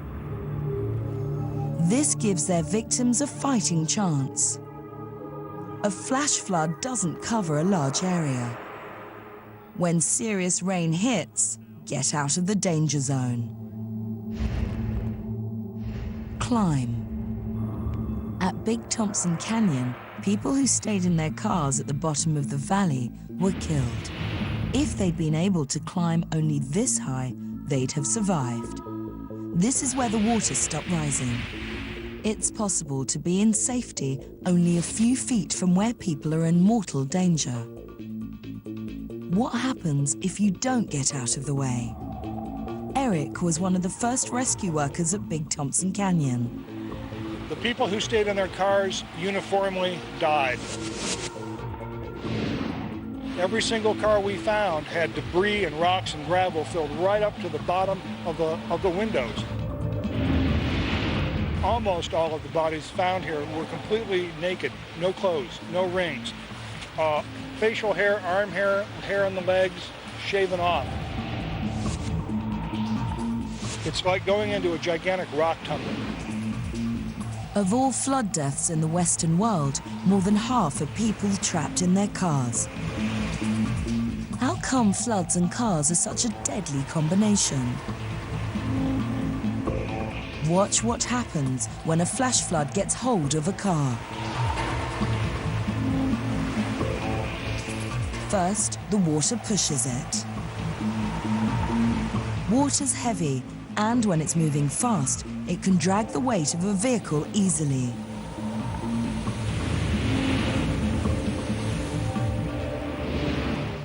This gives their victims a fighting chance. A flash flood doesn't cover a large area. When serious rain hits, get out of the danger zone. Climb. At Big Thompson Canyon, people who stayed in their cars at the bottom of the valley were killed. If they'd been able to climb only this high, they'd have survived. This is where the water stopped rising. It's possible to be in safety only a few feet from where people are in mortal danger. What happens if you don't get out of the way? Eric was one of the first rescue workers at Big Thompson Canyon. The people who stayed in their cars uniformly died. Every single car we found had debris and rocks and gravel filled right up to the bottom of the windows. Almost all of the bodies found here were completely naked, no clothes, no rings. Facial hair, arm hair, hair on the legs, shaven off. It's like going into a gigantic rock tumble. Of all flood deaths in the Western world, more than half are people trapped in their cars. How come floods and cars are such a deadly combination? Watch what happens when a flash flood gets hold of a car. First, the water pushes it. Water's heavy, and when it's moving fast, it can drag the weight of a vehicle easily.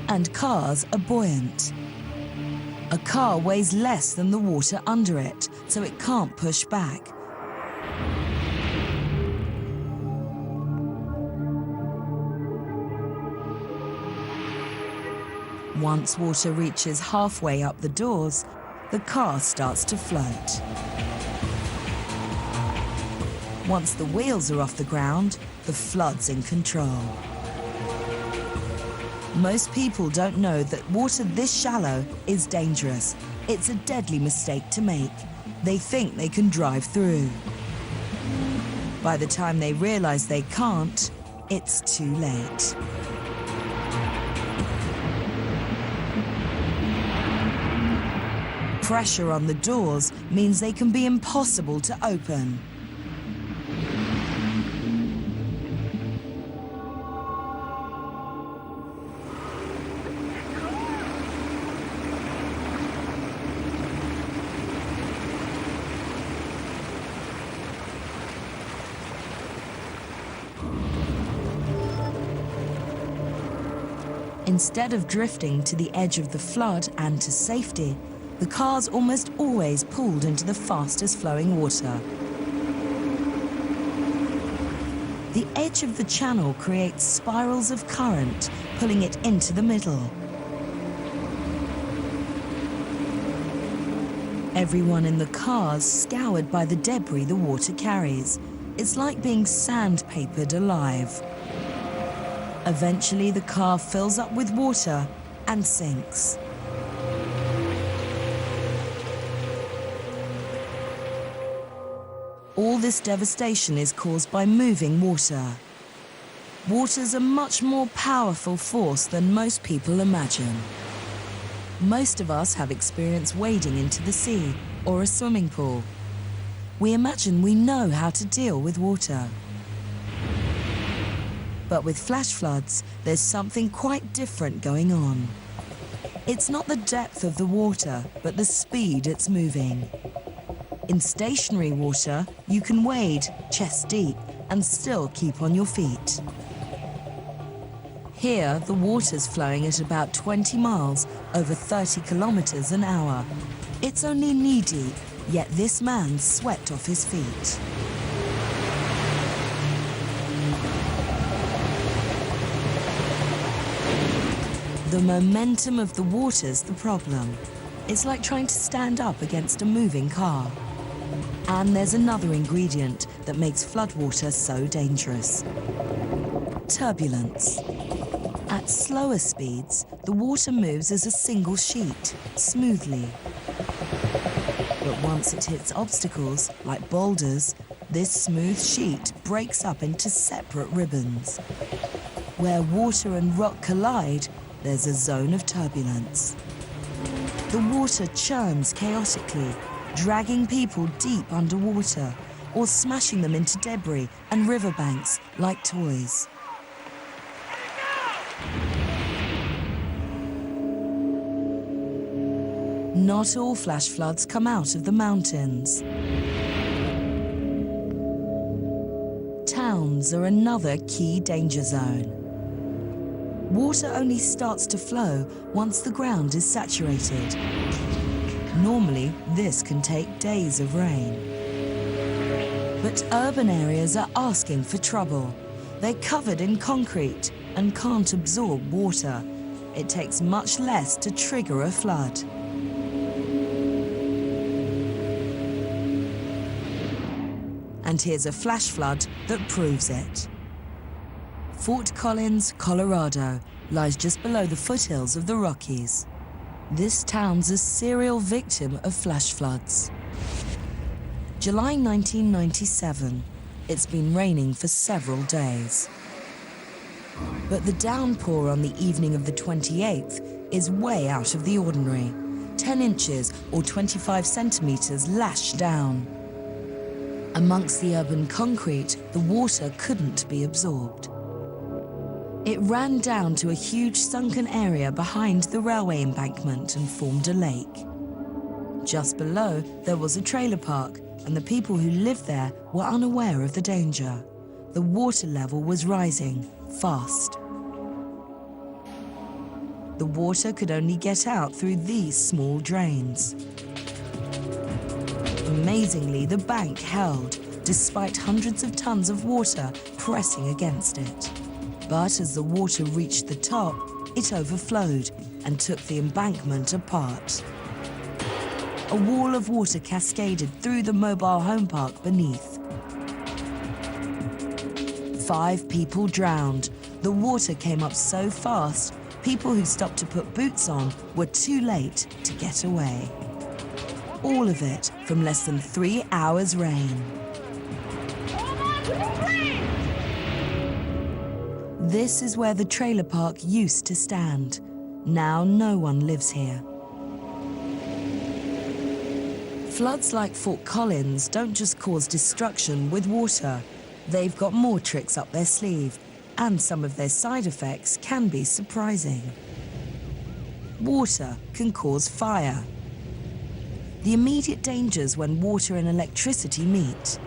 And cars are buoyant. A car weighs less than the water under it, so it can't push back. Once water reaches halfway up the doors, the car starts to float. Once the wheels are off the ground, the flood's in control. Most people don't know that water this shallow is dangerous. It's a deadly mistake to make. They think they can drive through. By the time they realize they can't, it's too late. Pressure on the doors means they can be impossible to open. Instead of drifting to the edge of the flood and to safety, the cars almost always pulled into the fastest flowing water. The edge of the channel creates spirals of current, pulling it into the middle. Everyone in the cars scoured by the debris the water carries. It's like being sandpapered alive. Eventually, the car fills up with water and sinks. All this devastation is caused by moving water. Water's a much more powerful force than most people imagine. Most of us have experienced wading into the sea or a swimming pool. We imagine we know how to deal with water. But with flash floods, there's something quite different going on. It's not the depth of the water, but the speed it's moving. In stationary water, you can wade chest deep and still keep on your feet. Here, the water's flowing at about 20 miles, over 30 kilometers an hour. It's only knee-deep, yet this man swept off his feet. The momentum of the water's the problem. It's like trying to stand up against a moving car. And there's another ingredient that makes floodwater so dangerous: turbulence. At slower speeds, the water moves as a single sheet, smoothly. But once it hits obstacles, like boulders, this smooth sheet breaks up into separate ribbons. Where water and rock collide, there's a zone of turbulence. The water churns chaotically, dragging people deep underwater or smashing them into debris and riverbanks like toys. Not all flash floods come out of the mountains. Towns are another key danger zone. Water only starts to flow once the ground is saturated. Normally, this can take days of rain. But urban areas are asking for trouble. They're covered in concrete and can't absorb water. It takes much less to trigger a flood. And here's a flash flood that proves it. Fort Collins, Colorado, lies just below the foothills of the Rockies. This town's a serial victim of flash floods. July 1997. It's been raining for several days. But the downpour on the evening of the 28th is way out of the ordinary. 10 inches or 25 centimeters lashed down. Amongst the urban concrete, the water couldn't be absorbed. It ran down to a huge sunken area behind the railway embankment and formed a lake. Just below, there was a trailer park, and the people who lived there were unaware of the danger. The water level was rising fast. The water could only get out through these small drains. Amazingly, the bank held, despite hundreds of tons of water pressing against it. But as the water reached the top, it overflowed and took the embankment apart. A wall of water cascaded through the mobile home park beneath. 5 people drowned. The water came up so fast, people who stopped to put boots on were too late to get away. All of it from less than 3 hours' rain. This is where the trailer park used to stand. Now no one lives here. Floods like Fort Collins don't just cause destruction with water. They've got more tricks up their sleeve, and some of their side effects can be surprising. Water can cause fire. The immediate dangers when water and electricity meet.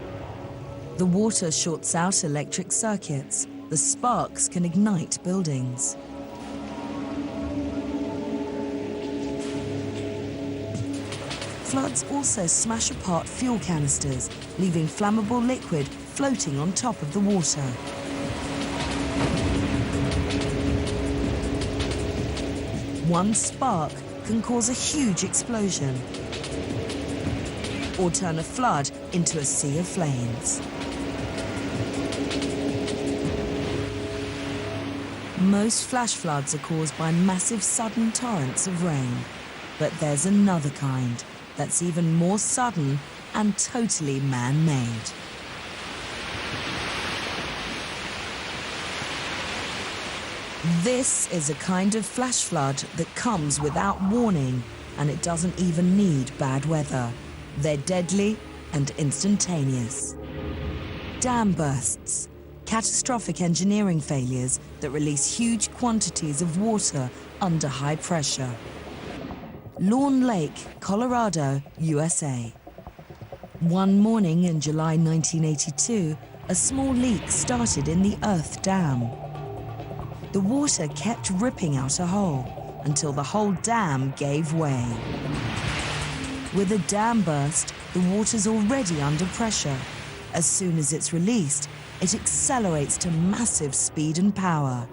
The water shorts out electric circuits. The sparks can ignite buildings. Floods also smash apart fuel canisters, leaving flammable liquid floating on top of the water. One spark can cause a huge explosion or turn a flood into a sea of flames. Most flash floods are caused by massive sudden torrents of rain, but there's another kind that's even more sudden and totally man-made. This is a kind of flash flood that comes without warning, and it doesn't even need bad weather. They're deadly and instantaneous. Dam bursts, catastrophic engineering failures that release huge quantities of water under high pressure. Lawn Lake, Colorado, USA. One morning in July 1982, a small leak started in the Earth Dam. The water kept ripping out a hole until the whole dam gave way. With a dam burst, the water's already under pressure. As soon as it's released, it accelerates to massive speed and power.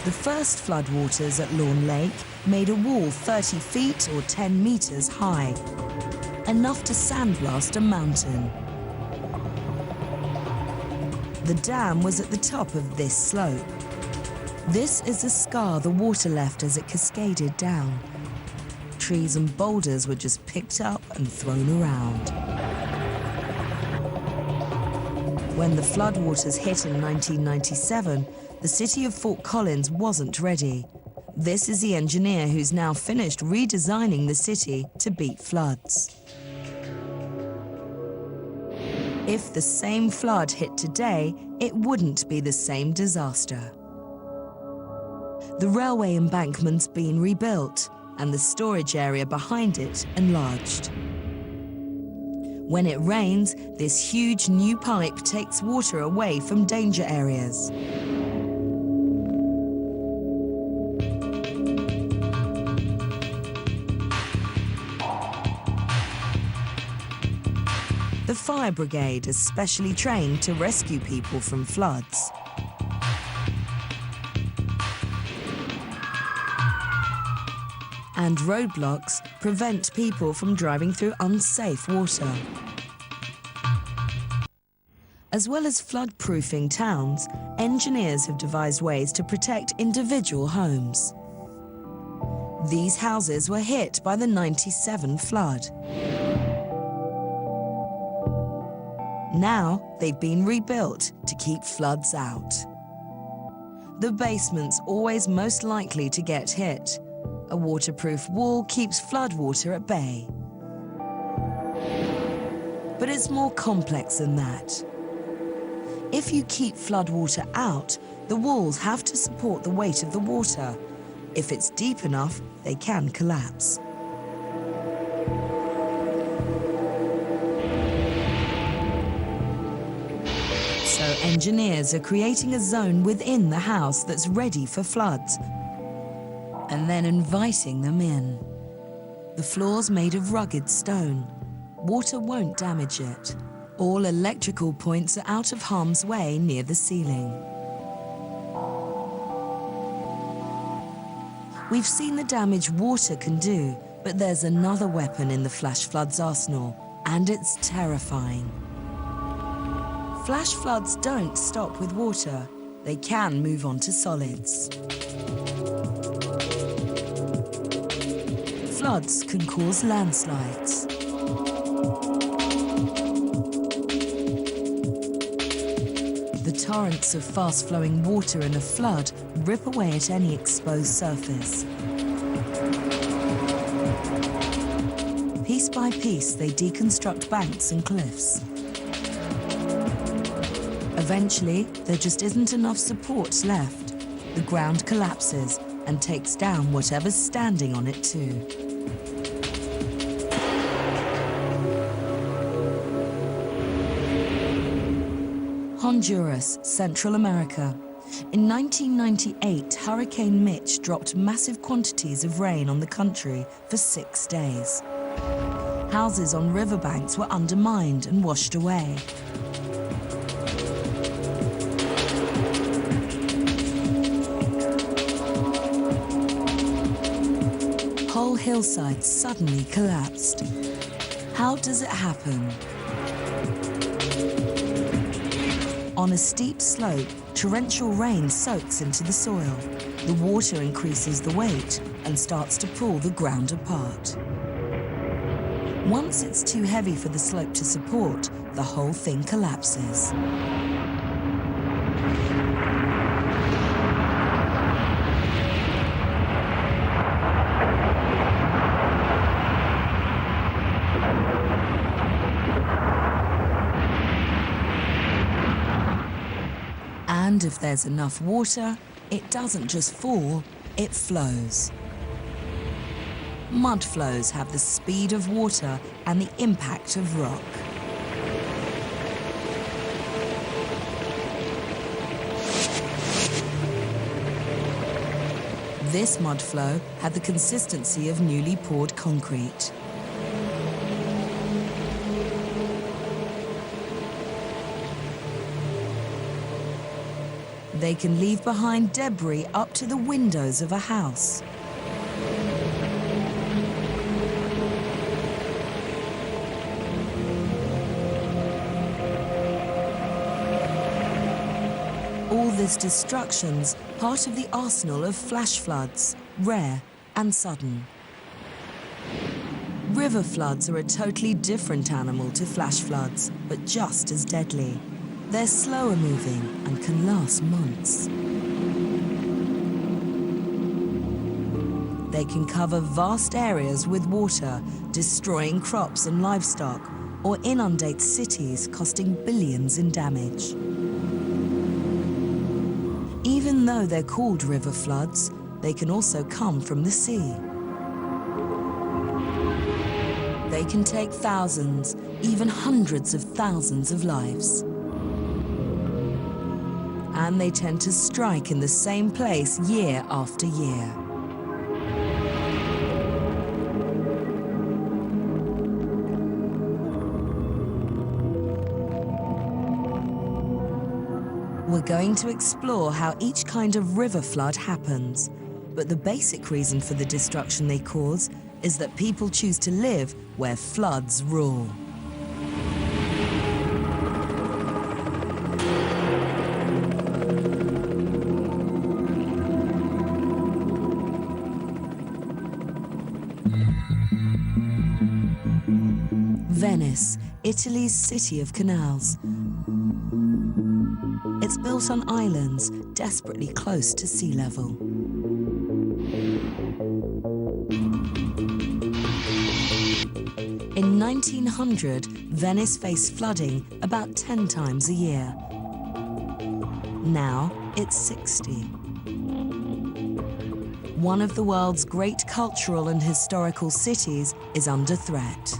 The first floodwaters at Lawn Lake made a wall 30 feet or 10 meters high, enough to sandblast a mountain. The dam was at the top of this slope. This is the scar the water left as it cascaded down. Trees and boulders were just picked up and thrown around. When the floodwaters hit in 1997, the city of Fort Collins wasn't ready. This is the engineer who's now finished redesigning the city to beat floods. If the same flood hit today, it wouldn't be the same disaster. The railway embankment's been rebuilt, and the storage area behind it enlarged. When it rains, this huge new pipe takes water away from danger areas. The fire brigade is specially trained to rescue people from floods. And roadblocks prevent people from driving through unsafe water. As well as flood-proofing towns, engineers have devised ways to protect individual homes. These houses were hit by the '97 flood. Now they've been rebuilt to keep floods out. The basement's always most likely to get hit. A waterproof wall keeps floodwater at bay. But it's more complex than that. If you keep floodwater out, the walls have to support the weight of the water. If it's deep enough, they can collapse. So engineers are creating a zone within the house that's ready for floods, and then inviting them in. The floor's made of rugged stone. Water won't damage it. All electrical points are out of harm's way near the ceiling. We've seen the damage water can do, but there's another weapon in the flash flood's arsenal, and it's terrifying. Flash floods don't stop with water. They can move on to solids. Floods can cause landslides. The torrents of fast-flowing water in a flood rip away at any exposed surface. Piece by piece, they deconstruct banks and cliffs. Eventually, there just isn't enough support left. The ground collapses and takes down whatever's standing on it too. Honduras, Central America. In 1998, Hurricane Mitch dropped massive quantities of rain on the country for 6 days. Houses on riverbanks were undermined and washed away. Whole hillsides suddenly collapsed. How does it happen? On a steep slope, torrential rain soaks into the soil. The water increases the weight and starts to pull the ground apart. Once it's too heavy for the slope to support, the whole thing collapses. And if there's enough water, it doesn't just fall, it flows. Mud flows have the speed of water and the impact of rock. This mud flow had the consistency of newly poured concrete. They can leave behind debris up to the windows of a house. All this destruction's part of the arsenal of flash floods, rare and sudden. River floods are a totally different animal to flash floods, but just as deadly. They're slower moving and can last months. They can cover vast areas with water, destroying crops and livestock, or inundate cities, costing billions in damage. Even though they're called river floods, they can also come from the sea. They can take thousands, even hundreds of thousands of lives. And they tend to strike in the same place year after year. We're going to explore how each kind of river flood happens, but the basic reason for the destruction they cause is that people choose to live where floods rule. Venice, Italy's city of canals. It's built on islands, desperately close to sea level. In 1900, Venice faced flooding about 10 times a year. Now, it's 60. One of the world's great cultural and historical cities is under threat.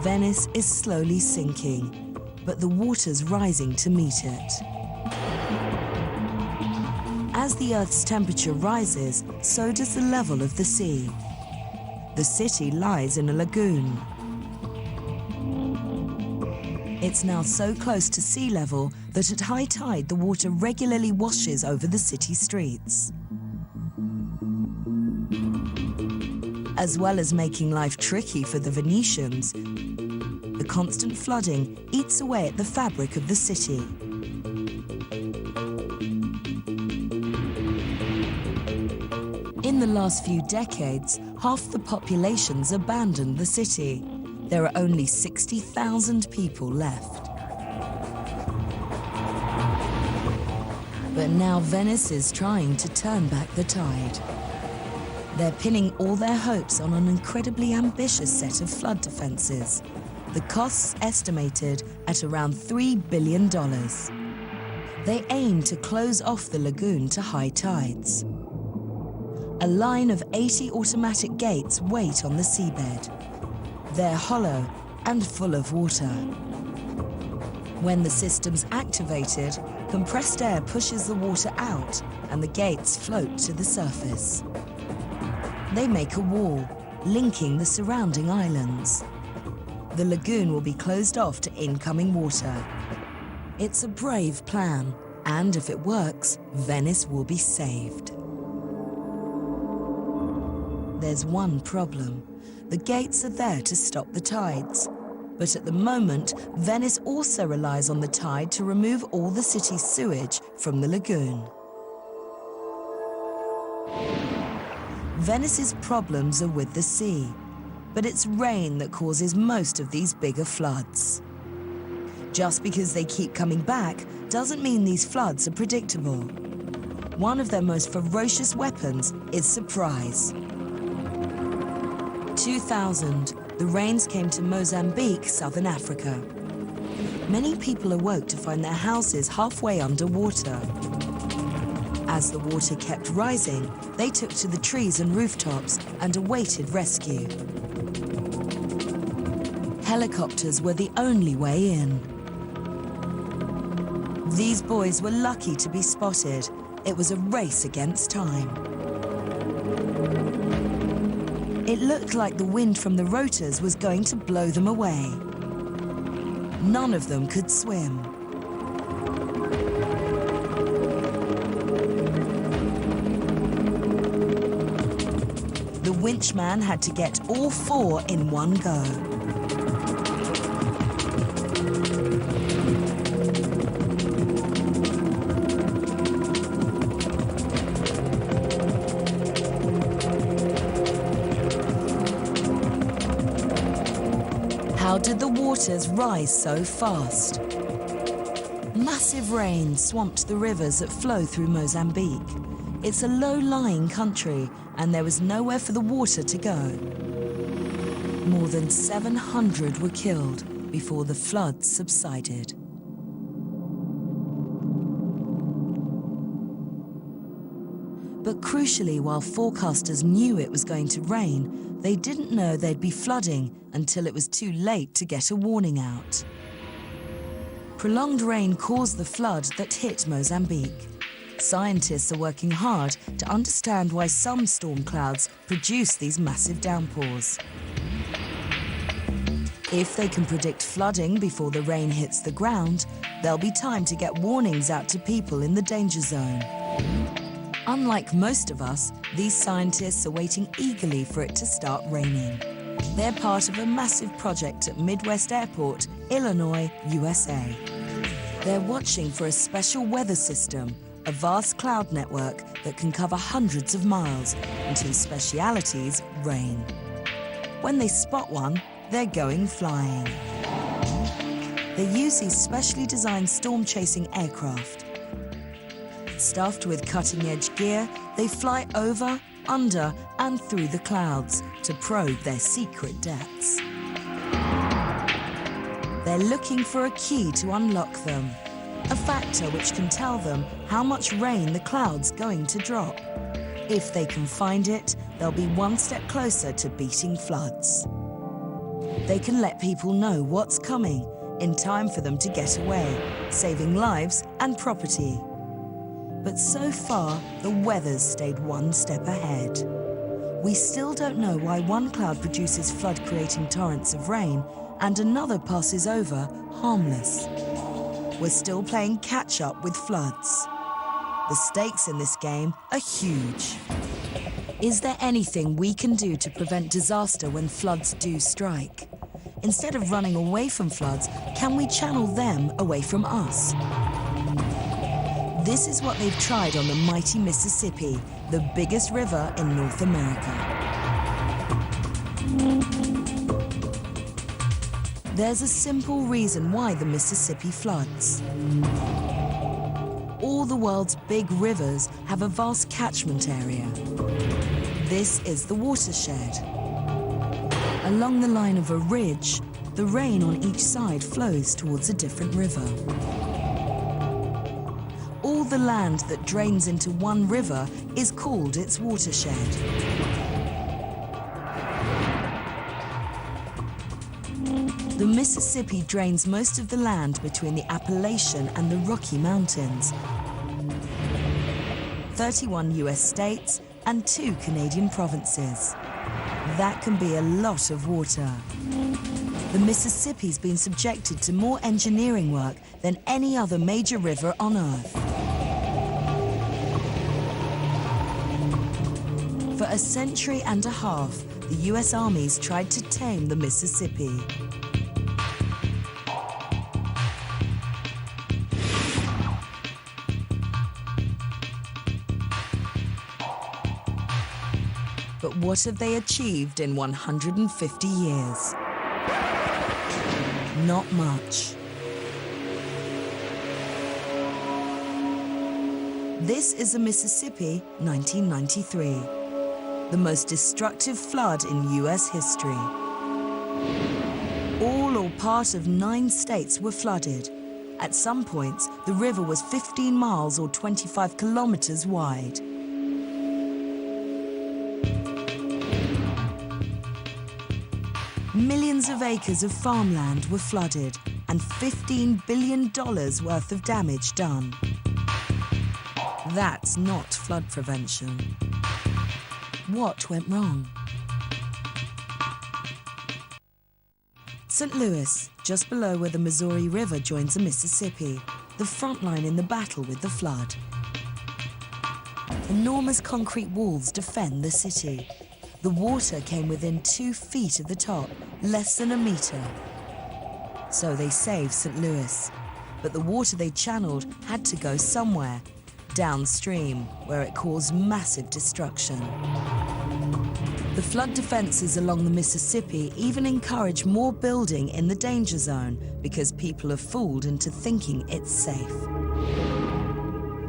Venice is slowly sinking, but the water's rising to meet it. As the Earth's temperature rises, so does the level of the sea. The city lies in a lagoon. It's now so close to sea level that at high tide the water regularly washes over the city streets. As well as making life tricky for the Venetians, the constant flooding eats away at the fabric of the city. In the last few decades, half the population's abandoned the city. There are only 60,000 people left. But now Venice is trying to turn back the tide. They're pinning all their hopes on an incredibly ambitious set of flood defenses. The costs estimated at around $3 billion. They aim to close off the lagoon to high tides. A line of 80 automatic gates wait on the seabed. They're hollow, and full of water. When the system's activated, compressed air pushes the water out and the gates float to the surface. They make a wall, linking the surrounding islands. The lagoon will be closed off to incoming water. It's a brave plan, and if it works, Venice will be saved. There's one problem. The gates are there to stop the tides. But at the moment, Venice also relies on the tide to remove all the city's sewage from the lagoon. Venice's problems are with the sea, but it's rain that causes most of these bigger floods. Just because they keep coming back doesn't mean these floods are predictable. One of their most ferocious weapons is surprise. 2000, the rains came to Mozambique, southern Africa. Many people awoke to find their houses halfway underwater. As the water kept rising, they took to the trees and rooftops and awaited rescue. Helicopters were the only way in. These boys were lucky to be spotted. It was a race against time. It looked like the wind from the rotors was going to blow them away. None of them could swim. The winchman had to get all four in one go. How did the waters rise so fast? Massive rain swamped the rivers that flow through Mozambique. It's a low-lying country, and there was nowhere for the water to go. More than 700 were killed before the floods subsided. But crucially, while forecasters knew it was going to rain, they didn't know there'd be flooding until it was too late to get a warning out. Prolonged rain caused the flood that hit Mozambique. Scientists are working hard to understand why some storm clouds produce these massive downpours. If they can predict flooding before the rain hits the ground, there'll be time to get warnings out to people in the danger zone. Unlike most of us, these scientists are waiting eagerly for it to start raining. They're part of a massive project at Midwest Airport, Illinois, USA. They're watching for a special weather system, a vast cloud network that can cover hundreds of miles and whose specialities rain. When they spot one, they're going flying. They use these specially designed storm-chasing aircraft. Stuffed with cutting-edge gear, they fly over, under, and through the clouds to probe their secret depths. They're looking for a key to unlock them, a factor which can tell them how much rain the cloud's going to drop. If they can find it, they'll be one step closer to beating floods. They can let people know what's coming in time for them to get away, saving lives and property. But so far, the weather's stayed one step ahead. We still don't know why one cloud produces flood-creating torrents of rain and another passes over harmless. We're still playing catch-up with floods. The stakes in this game are huge. Is there anything we can do to prevent disaster when floods do strike? Instead of running away from floods, can we channel them away from us? This is what they've tried on the mighty Mississippi, the biggest river in North America. There's a simple reason why the Mississippi floods. All the world's big rivers have a vast catchment area. This is the watershed. Along the line of a ridge, the rain on each side flows towards a different river. All the land that drains into one river is called its watershed. The Mississippi drains most of the land between the Appalachian and the Rocky Mountains. 31 US states and 2 Canadian provinces. That can be a lot of water. The Mississippi's been subjected to more engineering work than any other major river on Earth. For a century and a half, the US armies tried to tame the Mississippi. But what have they achieved in 150 years? Not much. This is the Mississippi, 1993. The most destructive flood in US history. All or part of 9 states were flooded. At some points, the river was 15 miles or 25 kilometers wide. Millions of acres of farmland were flooded and $15 billion worth of damage done. That's not flood prevention. What went wrong? St. Louis, just below where the Missouri River joins the Mississippi, the front line in the battle with the flood. Enormous concrete walls defend the city. The water came within 2 feet of the top, less than a meter. So they saved St. Louis. But the water they channeled had to go somewhere, downstream, where it caused massive destruction. The flood defenses along the Mississippi even encourage more building in the danger zone because people are fooled into thinking it's safe.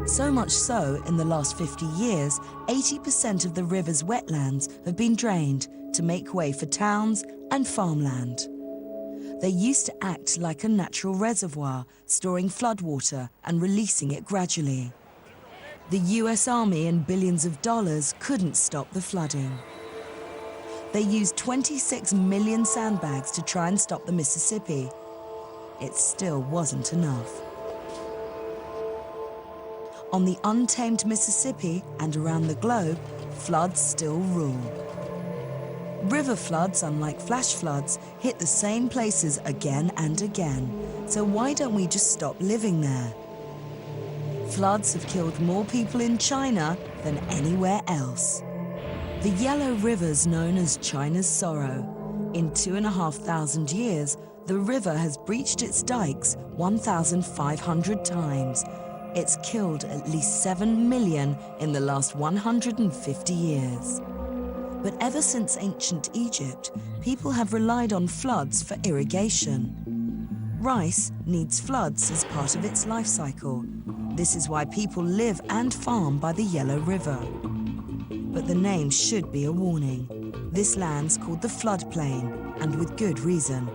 So much so, in the last 50 years, 80% of the river's wetlands have been drained to make way for towns and farmland. They used to act like a natural reservoir, storing floodwater and releasing it gradually. The US Army and billions of dollars couldn't stop the flooding. They used 26 million sandbags to try and stop the Mississippi. It still wasn't enough. On the untamed Mississippi and around the globe, floods still rule. River floods, unlike flash floods, hit the same places again and again. So why don't we just stop living there? Floods have killed more people in China than anywhere else. The Yellow River's known as China's sorrow. In 2,500 years, the river has breached its dikes 1,500 times. It's killed at least 7 million in the last 150 years. But ever since ancient Egypt, people have relied on floods for irrigation. Rice needs floods as part of its life cycle. This is why people live and farm by the Yellow River. But the name should be a warning. This land's called the floodplain, and with good reason.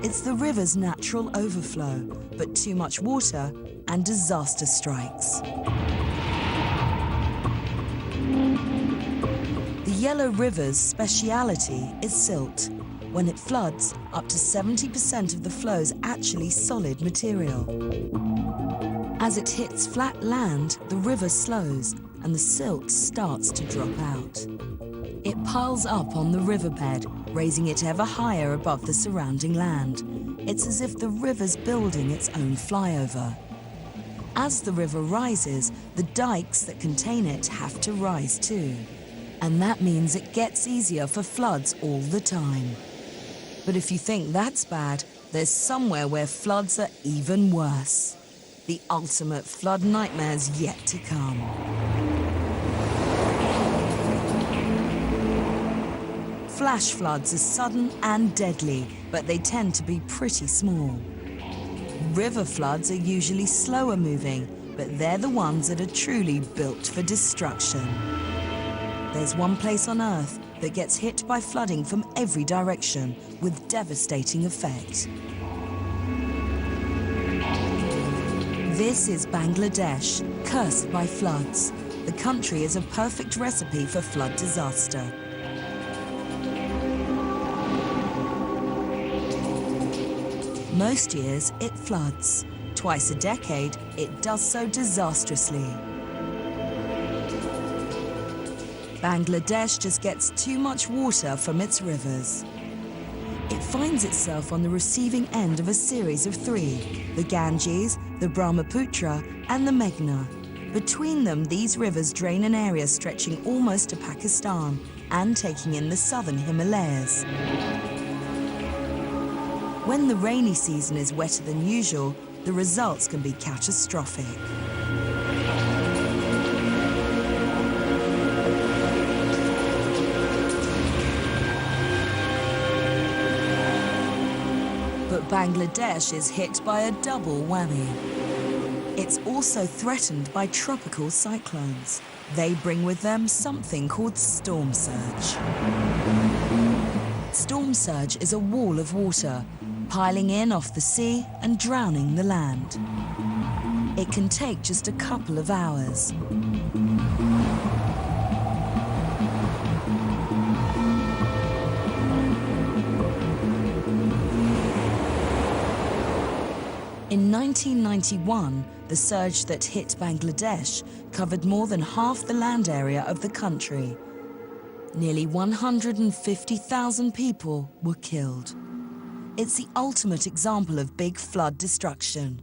It's the river's natural overflow, but too much water and disaster strikes. The Yellow River's speciality is silt. When it floods, up to 70% of the flow is actually solid material. As it hits flat land, the river slows and the silt starts to drop out. It piles up on the riverbed, raising it ever higher above the surrounding land. It's as if the river's building its own flyover. As the river rises, the dikes that contain it have to rise too. And that means it gets easier for floods all the time. But if you think that's bad, there's somewhere where floods are even worse. The ultimate flood nightmare's yet to come. Flash floods are sudden and deadly, but they tend to be pretty small. River floods are usually slower moving, but they're the ones that are truly built for destruction. There's one place on Earth that gets hit by flooding from every direction with devastating effect. This is Bangladesh, cursed by floods. The country is a perfect recipe for flood disaster. Most years, it floods. Twice a decade, it does so disastrously. Bangladesh just gets too much water from its rivers. It finds itself on the receiving end of a series of three: the Ganges, the Brahmaputra, and the Meghna. Between them, these rivers drain an area stretching almost to Pakistan and taking in the southern Himalayas. When the rainy season is wetter than usual, the results can be catastrophic. But Bangladesh is hit by a double whammy. It's also threatened by tropical cyclones. They bring with them something called storm surge. Storm surge is a wall of water, piling in off the sea and drowning the land. It can take just a couple of hours. In 1991, the surge that hit Bangladesh covered more than half the land area of the country. Nearly 150,000 people were killed. It's the ultimate example of big flood destruction.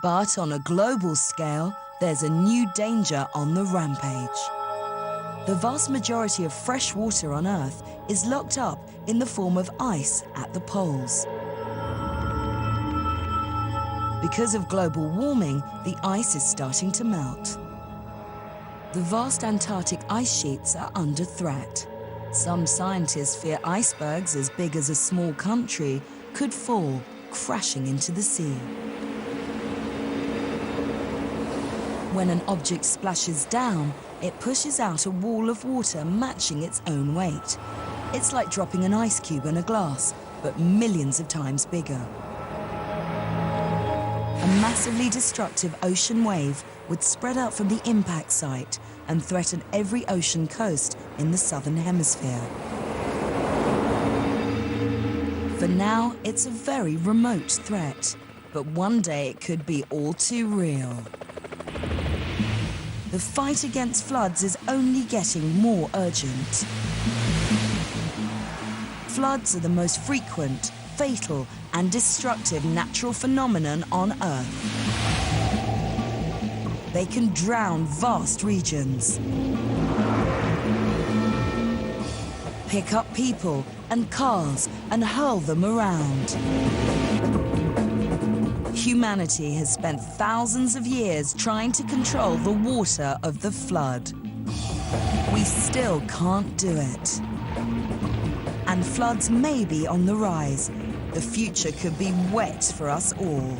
But on a global scale, there's a new danger on the rampage. The vast majority of fresh water on Earth is locked up in the form of ice at the poles. Because of global warming, the ice is starting to melt. The vast Antarctic ice sheets are under threat. Some scientists fear icebergs as big as a small country could fall, crashing into the sea. When an object splashes down, it pushes out a wall of water matching its own weight. It's like dropping an ice cube in a glass, but millions of times bigger. A massively destructive ocean wave would spread out from the impact site and threaten every ocean coast in the southern hemisphere. For now, it's a very remote threat, but one day it could be all too real. The fight against floods is only getting more urgent. Floods are the most frequent, fatal, and destructive natural phenomenon on Earth. They can drown vast regions, pick up people and cars and hurl them around. Humanity has spent thousands of years trying to control the water of the flood. We still can't do it. And floods may be on the rise. The future could be wet for us all.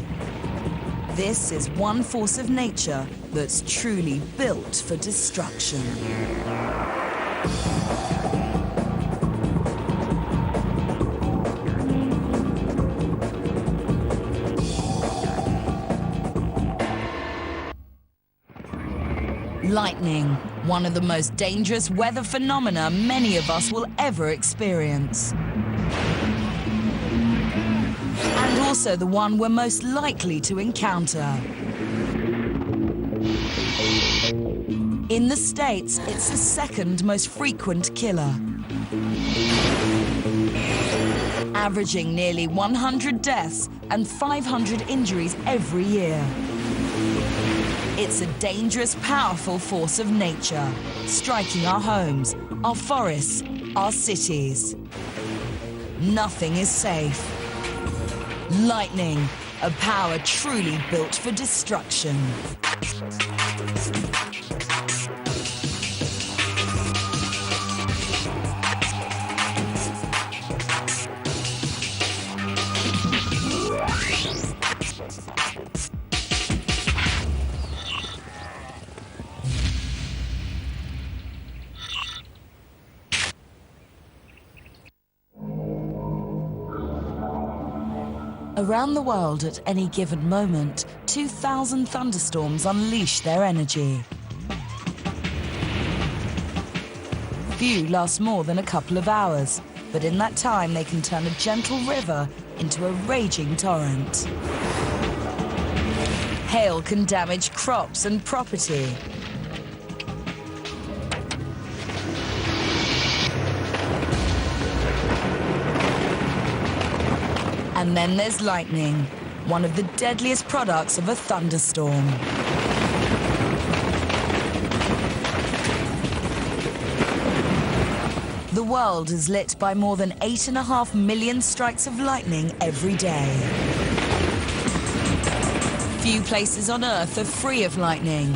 This is one force of nature that's truly built for destruction. Lightning, one of the most dangerous weather phenomena many of us will ever experience. And also the one we're most likely to encounter. In the States, it's the second most frequent killer, averaging nearly 100 deaths and 500 injuries every year. It's a dangerous, powerful force of nature, striking our homes, our forests, our cities. Nothing is safe. Lightning, a power truly built for destruction. Around the world at any given moment, 2,000 thunderstorms unleash their energy. Few last more than a couple of hours, but in that time they can turn a gentle river into a raging torrent. Hail can damage crops and property. And then there's lightning, one of the deadliest products of a thunderstorm. The world is lit by more than 8.5 million strikes of lightning every day. Few places on Earth are free of lightning.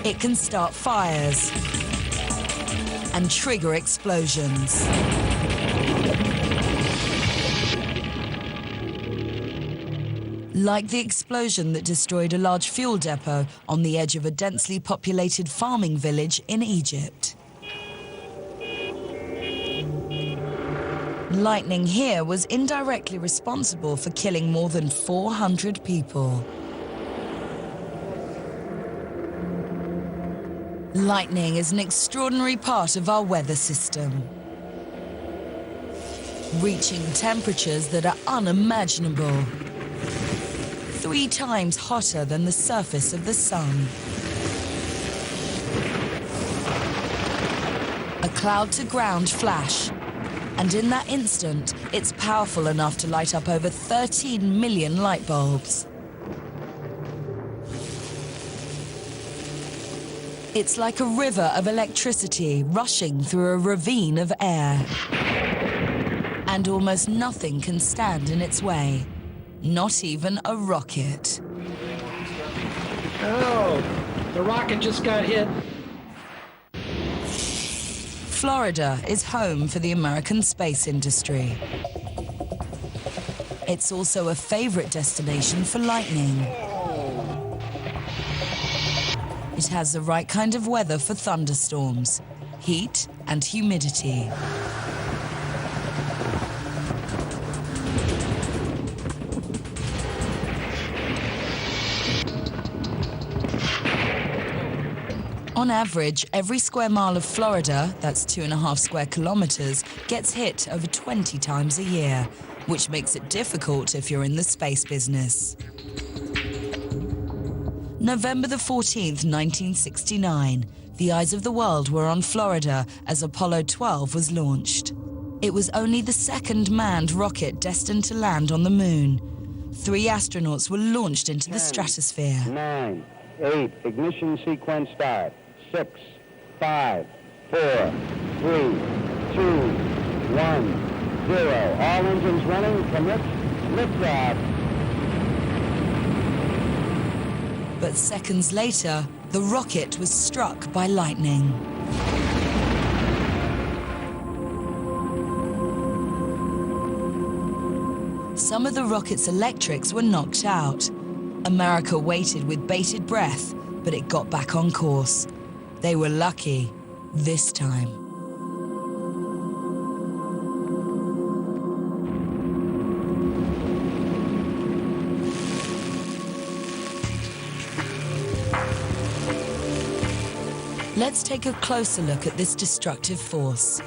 It can start fires and trigger explosions. Like the explosion that destroyed a large fuel depot on the edge of a densely populated farming village in Egypt. Lightning here was indirectly responsible for killing more than 400 people. Lightning is an extraordinary part of our weather system, reaching temperatures that are unimaginable, 3 times hotter than the surface of the sun. A cloud-to-ground flash, and in that instant, it's powerful enough to light up over 13 million light bulbs. It's like a river of electricity rushing through a ravine of air. And almost nothing can stand in its way, not even a rocket. Oh, the rocket just got hit. Florida is home for the American space industry. It's also a favorite destination for lightning. It has the right kind of weather for thunderstorms, heat and humidity. On average, every square mile of Florida, that's 2.5 square kilometers, gets hit over 20 times a year, which makes it difficult if you're in the space business. November the 14th, 1969, the eyes of the world were on Florida as Apollo 12 was launched. It was only the second manned rocket destined to land on the moon. 3 astronauts were launched into the stratosphere. 9, 8, ignition sequence start. 6, 5, 4, 3, 2, 1, 0. All engines running. Commit. Liftoff. But seconds later, the rocket was struck by lightning. Some of the rocket's electrics were knocked out. America waited with bated breath, but it got back on course. They were lucky this time. Let's take a closer look at this destructive force.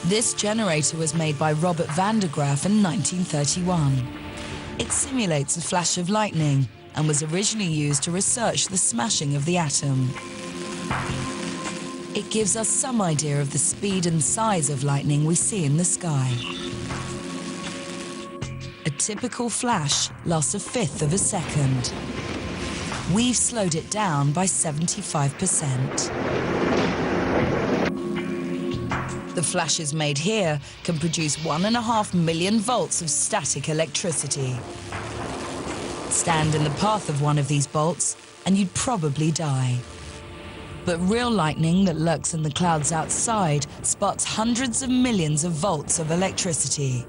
This generator was made by Robert van der Graaf in 1931. It simulates a flash of lightning and was originally used to research the smashing of the atom. It gives us some idea of the speed and size of lightning we see in the sky. A typical flash lasts 1/5 of a second. We've slowed it down by 75%. The flashes made here can produce 1.5 million volts of static electricity. Stand in the path of one of these bolts and you'd probably die. But real lightning that lurks in the clouds outside sparks hundreds of millions of volts of electricity.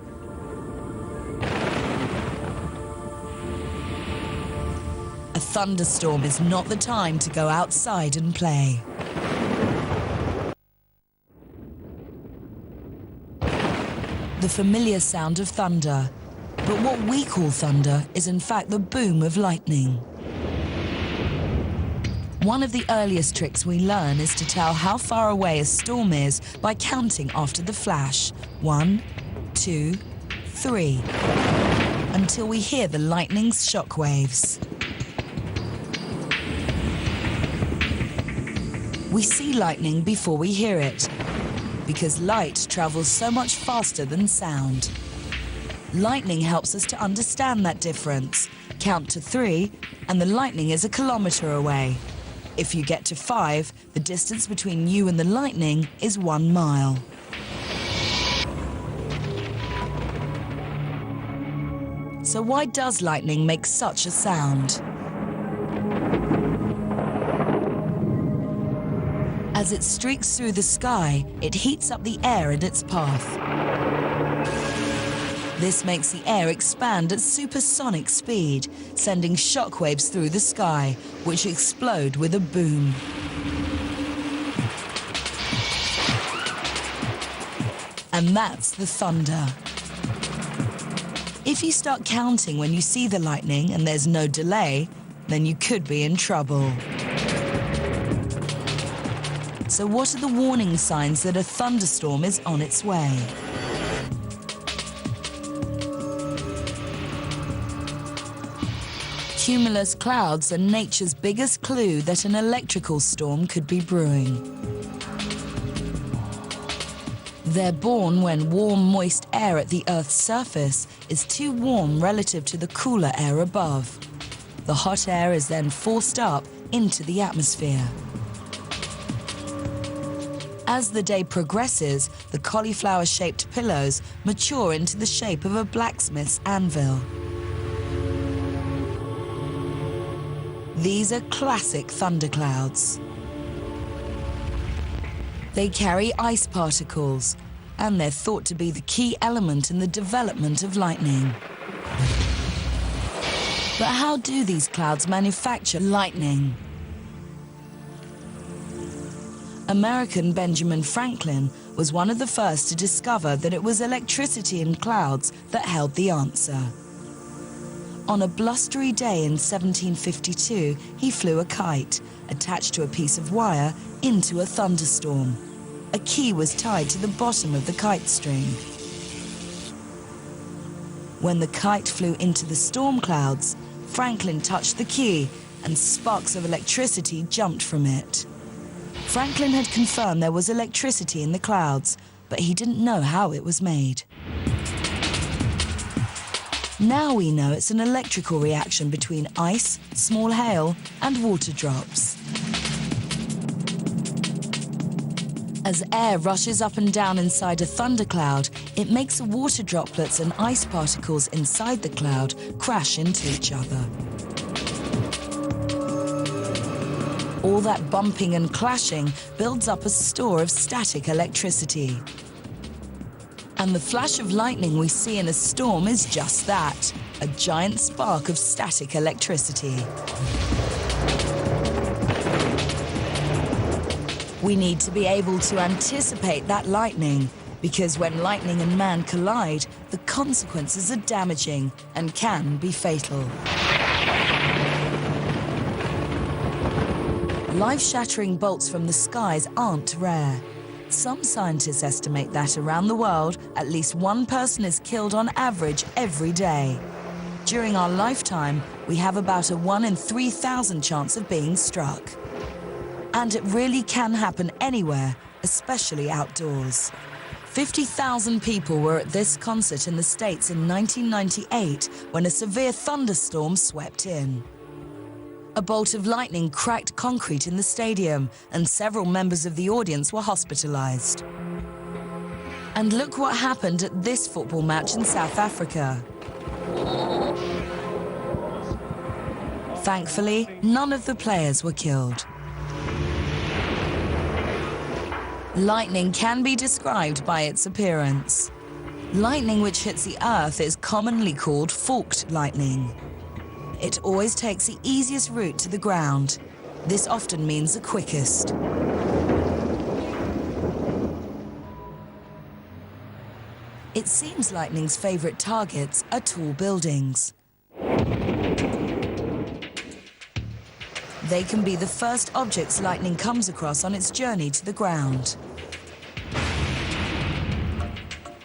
A thunderstorm is not the time to go outside and play. The familiar sound of thunder, but what we call thunder is in fact the boom of lightning. One of the earliest tricks we learn is to tell how far away a storm is by counting after the flash. 1, 2, 3, until we hear the lightning's shockwaves. We see lightning before we hear it, because light travels so much faster than sound. Lightning helps us to understand that difference. Count to 3, and the lightning is a kilometre away. If you get to 5, the distance between you and the lightning is 1 mile. So why does lightning make such a sound? As it streaks through the sky, it heats up the air in its path. This makes the air expand at supersonic speed, sending shockwaves through the sky, which explode with a boom. And that's the thunder. If you start counting when you see the lightning and there's no delay, then you could be in trouble. So what are the warning signs that a thunderstorm is on its way? Cumulus clouds are nature's biggest clue that an electrical storm could be brewing. They're born when warm, moist air at the Earth's surface is too warm relative to the cooler air above. The hot air is then forced up into the atmosphere. As the day progresses, the cauliflower-shaped pillows mature into the shape of a blacksmith's anvil. These are classic thunderclouds. They carry ice particles, and they're thought to be the key element in the development of lightning. But how do these clouds manufacture lightning? American Benjamin Franklin was one of the first to discover that it was electricity in clouds that held the answer. On a blustery day in 1752, he flew a kite, attached to a piece of wire, into a thunderstorm. A key was tied to the bottom of the kite string. When the kite flew into the storm clouds, Franklin touched the key and sparks of electricity jumped from it. Franklin had confirmed there was electricity in the clouds, but he didn't know how it was made. Now we know it's an electrical reaction between ice, small hail, and water drops. As air rushes up and down inside a thundercloud, it makes the water droplets and ice particles inside the cloud crash into each other. All that bumping and clashing builds up a store of static electricity. And the flash of lightning we see in a storm is just that, a giant spark of static electricity. We need to be able to anticipate that lightning, because when lightning and man collide, the consequences are damaging and can be fatal. Life-shattering bolts from the skies aren't rare. Some scientists estimate that around the world, at least one person is killed on average every day. During our lifetime, we have about a 1 in 3,000 chance of being struck. And it really can happen anywhere, especially outdoors. 50,000 people were at this concert in the States in 1998 when a severe thunderstorm swept in. A bolt of lightning cracked concrete in the stadium, and several members of the audience were hospitalized. And look what happened at this football match in South Africa. Thankfully, none of the players were killed. Lightning can be described by its appearance. Lightning which hits the Earth is commonly called forked lightning. It always takes the easiest route to the ground. This often means the quickest. It seems lightning's favorite targets are tall buildings. They can be the first objects lightning comes across on its journey to the ground.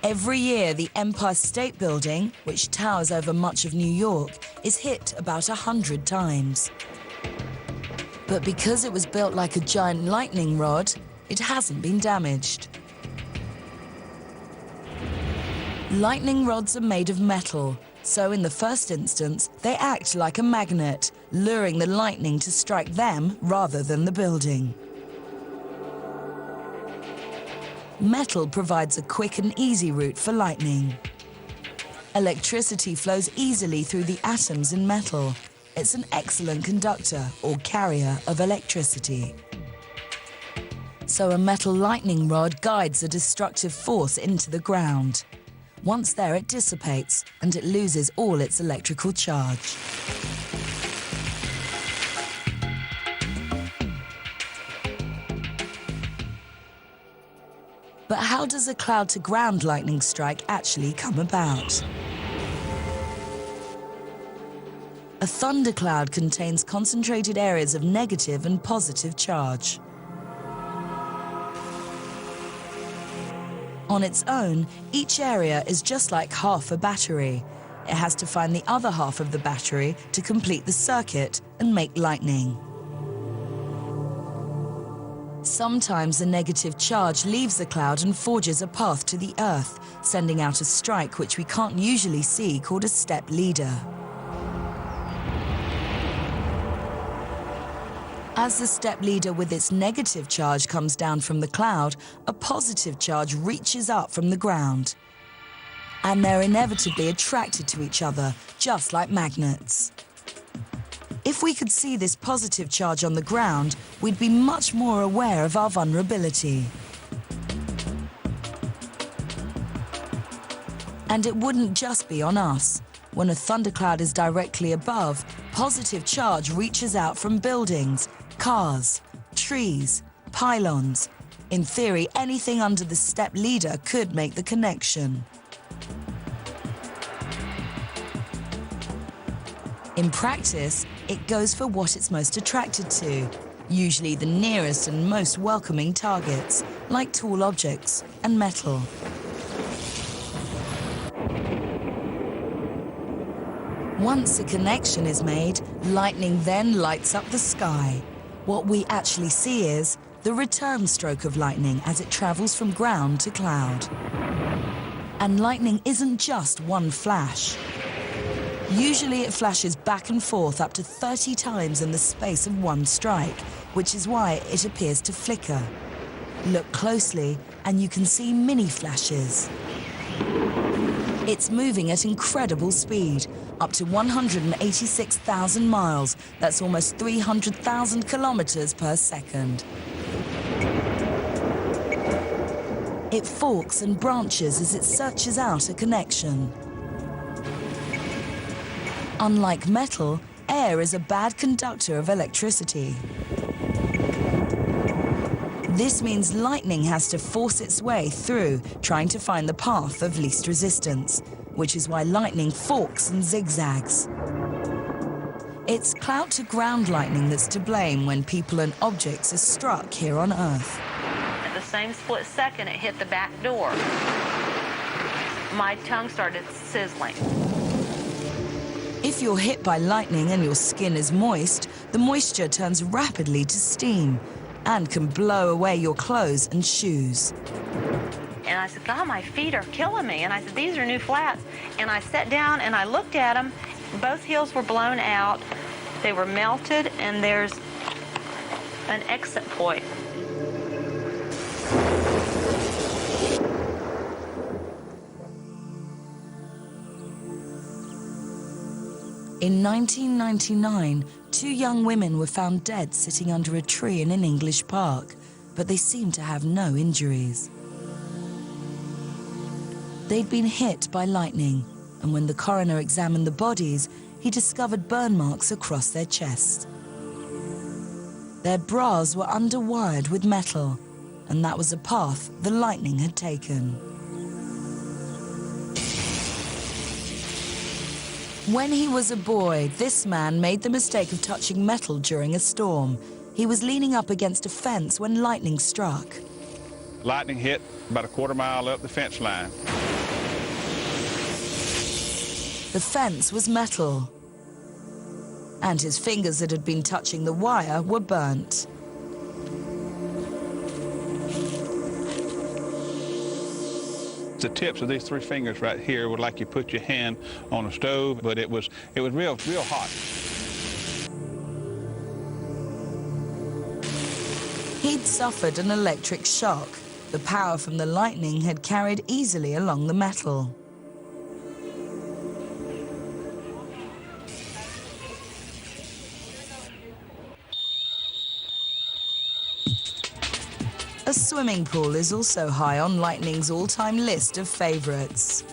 Every year, the Empire State Building, which towers over much of New York, is hit about 100 times. But because it was built like a giant lightning rod, it hasn't been damaged. Lightning rods are made of metal, so in the first instance, they act like a magnet, luring the lightning to strike them rather than the building. Metal provides a quick and easy route for lightning. Electricity flows easily through the atoms in metal. It's an excellent conductor or carrier of electricity. So a metal lightning rod guides a destructive force into the ground. Once there, it dissipates and it loses all its electrical charge. But how does a cloud-to-ground lightning strike actually come about? A thundercloud contains concentrated areas of negative and positive charge. On its own, each area is just like half a battery. It has to find the other half of the battery to complete the circuit and make lightning. Sometimes the negative charge leaves the cloud and forges a path to the Earth, sending out a strike which we can't usually see, called a step leader. As the step leader with its negative charge comes down from the cloud, a positive charge reaches up from the ground. And they're inevitably attracted to each other, just like magnets. If we could see this positive charge on the ground, we'd be much more aware of our vulnerability. And it wouldn't just be on us. When a thundercloud is directly above, positive charge reaches out from buildings, cars, trees, pylons. In theory, anything under the step leader could make the connection. In practice, it goes for what it's most attracted to, usually the nearest and most welcoming targets, like tall objects and metal. Once a connection is made, lightning then lights up the sky. What we actually see is the return stroke of lightning as it travels from ground to cloud. And lightning isn't just one flash. Usually it flashes back and forth up to 30 times in the space of one strike, which is why it appears to flicker. Look closely and you can see mini flashes. It's moving at incredible speed, up to 186,000 miles. That's almost 300,000 kilometers per second. It forks and branches as it searches out a connection. Unlike metal, air is a bad conductor of electricity. This means lightning has to force its way through, trying to find the path of least resistance, which is why lightning forks and zigzags. It's cloud-to-ground lightning that's to blame when people and objects are struck here on Earth. At the same split second, it hit the back door. My tongue started sizzling. If you're hit by lightning and your skin is moist, the moisture turns rapidly to steam and can blow away your clothes and shoes. And I said, God, my feet are killing me. And I said, these are new flats. And I sat down and I looked at them. Both heels were blown out. They were melted, and there's an exit point. In 1999, 2 young women were found dead sitting under a tree in an English park, but they seemed to have no injuries. They'd been hit by lightning, and when the coroner examined the bodies, he discovered burn marks across their chests. Their bras were underwired with metal, and that was a path the lightning had taken. When he was a boy, this man made the mistake of touching metal during a storm. He was leaning up against a fence when lightning struck. Lightning hit about a quarter-mile up the fence line. The fence was metal, and his fingers that had been touching the wire were burnt. The tips of these 3 fingers right here were like you put your hand on a stove, but it was real hot. He'd suffered an electric shock. The power from the lightning had carried easily along the metal. A swimming pool is also high on lightning's all-time list of favorites.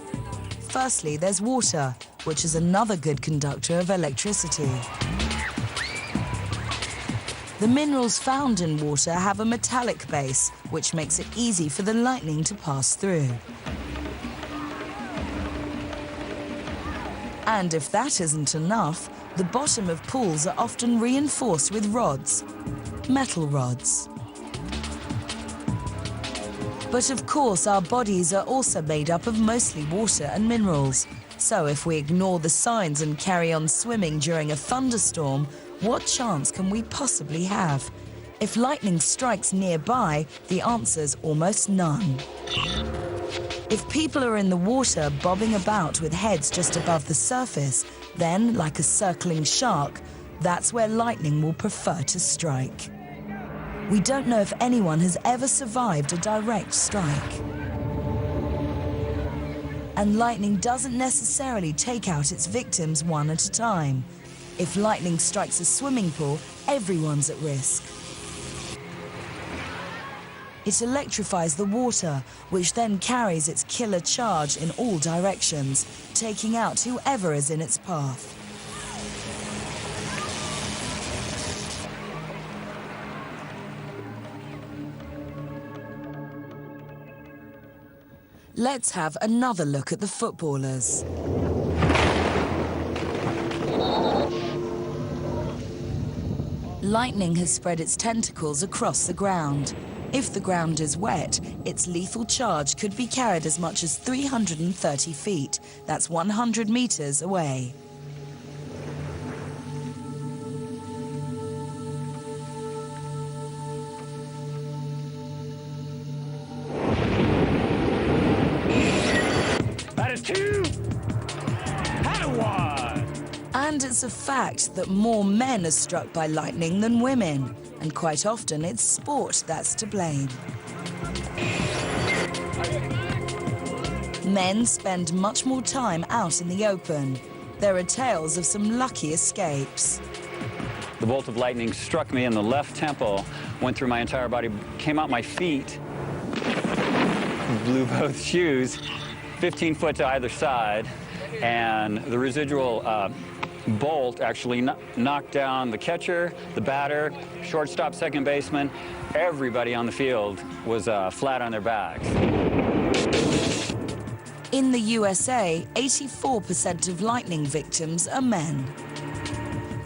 Firstly, there's water, which is another good conductor of electricity. The minerals found in water have a metallic base, which makes it easy for the lightning to pass through. And if that isn't enough, the bottom of pools are often reinforced with rods, metal rods. But of course, our bodies are also made up of mostly water and minerals. So if we ignore the signs and carry on swimming during a thunderstorm, what chance can we possibly have? If lightning strikes nearby, the answer's almost none. If people are in the water bobbing about with heads just above the surface, then, like a circling shark, that's where lightning will prefer to strike. We don't know if anyone has ever survived a direct strike. And lightning doesn't necessarily take out its victims one at a time. If lightning strikes a swimming pool, everyone's at risk. It electrifies the water, which then carries its killer charge in all directions, taking out whoever is in its path. Let's have another look at the footballers. Lightning has spread its tentacles across the ground. If the ground is wet, its lethal charge could be carried as much as 330 feet. That's 100 meters away. And it's a fact that more men are struck by lightning than women, and quite often it's sport that's to blame. Men spend much more time out in the open. There are tales of some lucky escapes. The bolt of lightning struck me in the left temple, went through my entire body, came out my feet, blew both shoes, 15 foot to either side, and the residual bolt actually knocked down the catcher, the batter, shortstop, second baseman. Everybody on the field was flat on their backs. In the USA, 84% of lightning victims are men.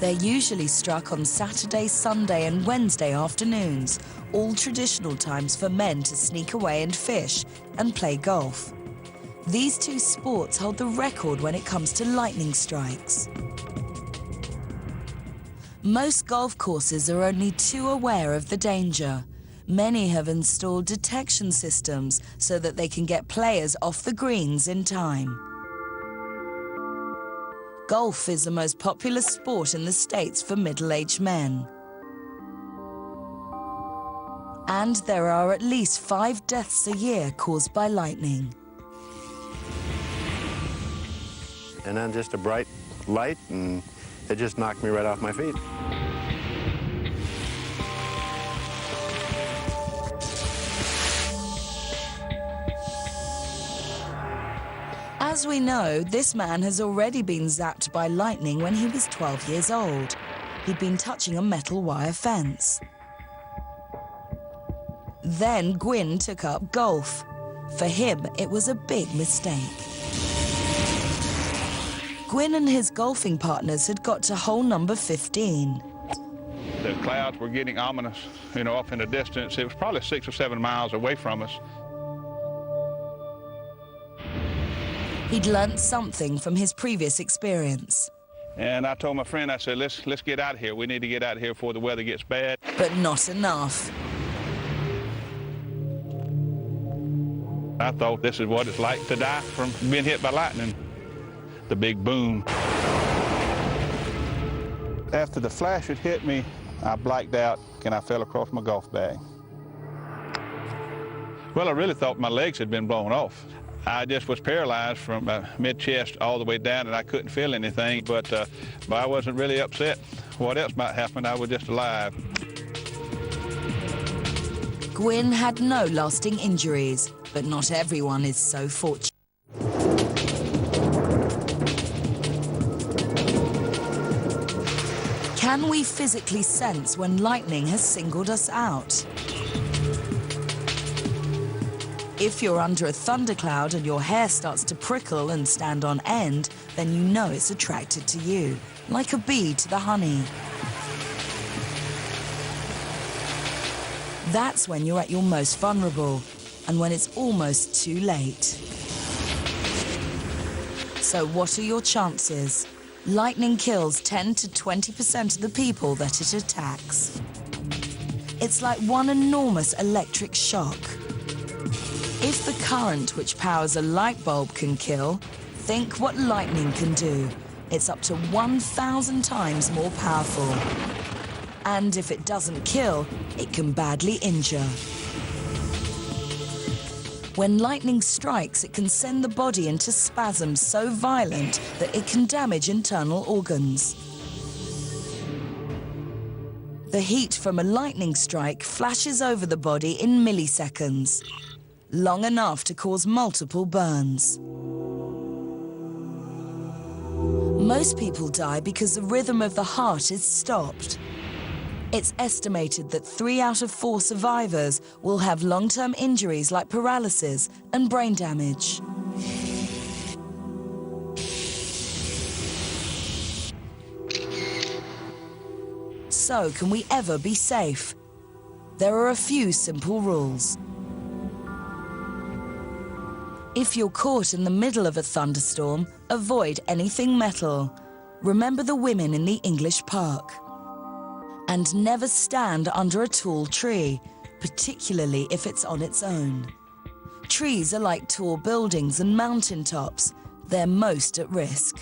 They're usually struck on Saturday, Sunday, and Wednesday afternoons, all traditional times for men to sneak away and fish and play golf. These two sports hold the record when it comes to lightning strikes. Most golf courses are only too aware of the danger. Many have installed detection systems so that they can get players off the greens in time. Golf is the most popular sport in the States for middle-aged men. And there are at least 5 deaths a year caused by lightning. And then just a bright light, and it just knocked me right off my feet. As we know, this man has already been zapped by lightning when he was 12 years old. He'd been touching a metal wire fence. Then Gwyn took up golf. For him, it was a big mistake. Gwyn and his golfing partners had got to hole number 15. The clouds were getting ominous, you know, off in the distance. It was probably 6 or 7 miles away from us. He'd learnt something from his previous experience. And I told my friend, I said, let's get out of here. We need to get out of here before the weather gets bad. But not enough. I thought this is what it's like to die from being hit by lightning. The big boom. After the flash had hit me, I blacked out and I fell across my golf bag. Well, I really thought my legs had been blown off. I just was paralyzed from mid-chest all the way down, and I couldn't feel anything, but I wasn't really upset. What else might happen? I was just alive. Gwyn had no lasting injuries, but not everyone is so fortunate. Can we physically sense when lightning has singled us out? If you're under a thundercloud and your hair starts to prickle and stand on end, then you know it's attracted to you, like a bee to the honey. That's when you're at your most vulnerable, and when it's almost too late. So what are your chances? Lightning kills 10 to 20% of the people that it attacks. It's like one enormous electric shock. If the current which powers a light bulb can kill, think what lightning can do. It's up to 1,000 times more powerful. And if it doesn't kill, it can badly injure. When lightning strikes, it can send the body into spasms so violent that it can damage internal organs. The heat from a lightning strike flashes over the body in milliseconds, long enough to cause multiple burns. Most people die because the rhythm of the heart is stopped. It's estimated that 3 out of 4 survivors will have long-term injuries like paralysis and brain damage. So, can we ever be safe? There are a few simple rules. If you're caught in the middle of a thunderstorm, avoid anything metal. Remember the women in the English park. And never stand under a tall tree, particularly if it's on its own. Trees are like tall buildings and mountaintops. They're most at risk.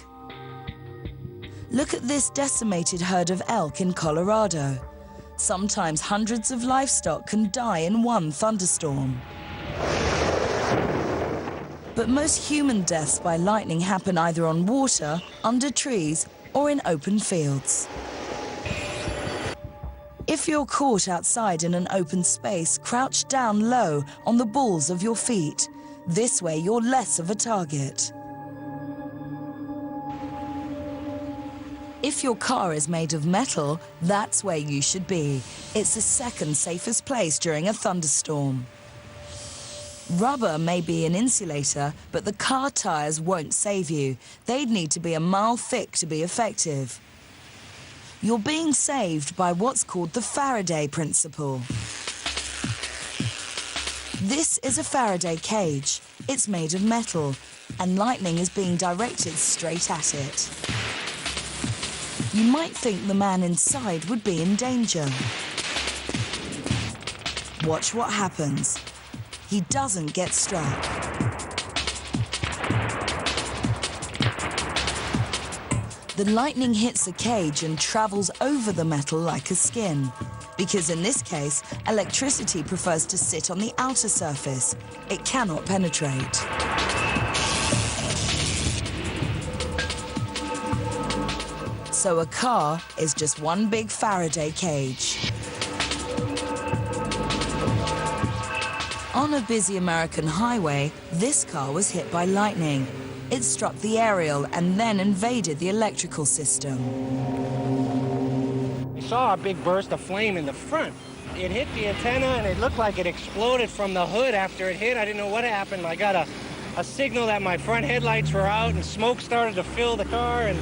Look at this decimated herd of elk in Colorado. Sometimes hundreds of livestock can die in one thunderstorm. But most human deaths by lightning happen either on water, under trees, or in open fields. If you're caught outside in an open space, crouch down low on the balls of your feet. This way you're less of a target. If your car is made of metal, that's where you should be. It's the second safest place during a thunderstorm. Rubber may be an insulator, but the car tires won't save you. They'd need to be a mile thick to be effective. You're being saved by what's called the Faraday principle. This is a Faraday cage. It's made of metal, and lightning is being directed straight at it. You might think the man inside would be in danger. Watch what happens. He doesn't get struck. The lightning hits the cage and travels over the metal like a skin. Because in this case, electricity prefers to sit on the outer surface. It cannot penetrate. So a car is just one big Faraday cage. On a busy American highway, this car was hit by lightning. It struck the aerial and then invaded the electrical system. We saw a big burst of flame in the front. It hit the antenna and it looked like it exploded from the hood after it hit. I didn't know what happened. I got a a signal that my front headlights were out, and smoke started to fill the car, and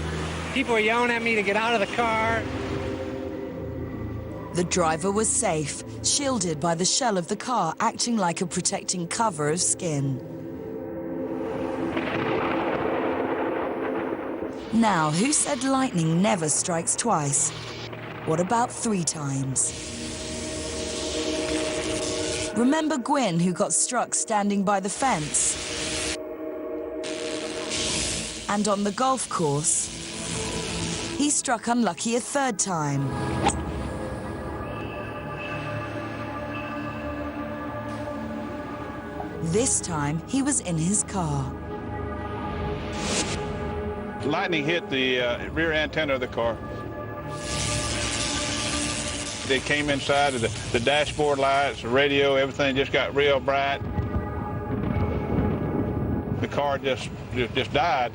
people were yelling at me to get out of the car. The driver was safe, shielded by the shell of the car acting like a protecting cover of skin. Now, who said lightning never strikes twice? What about 3 times? Remember Gwyn, who got struck standing by the fence? And on the golf course, he struck unlucky a 3rd time. This time, he was in his car. Lightning hit the rear antenna of the car. They came inside of the dashboard lights, the radio, everything just got real bright. The car just died.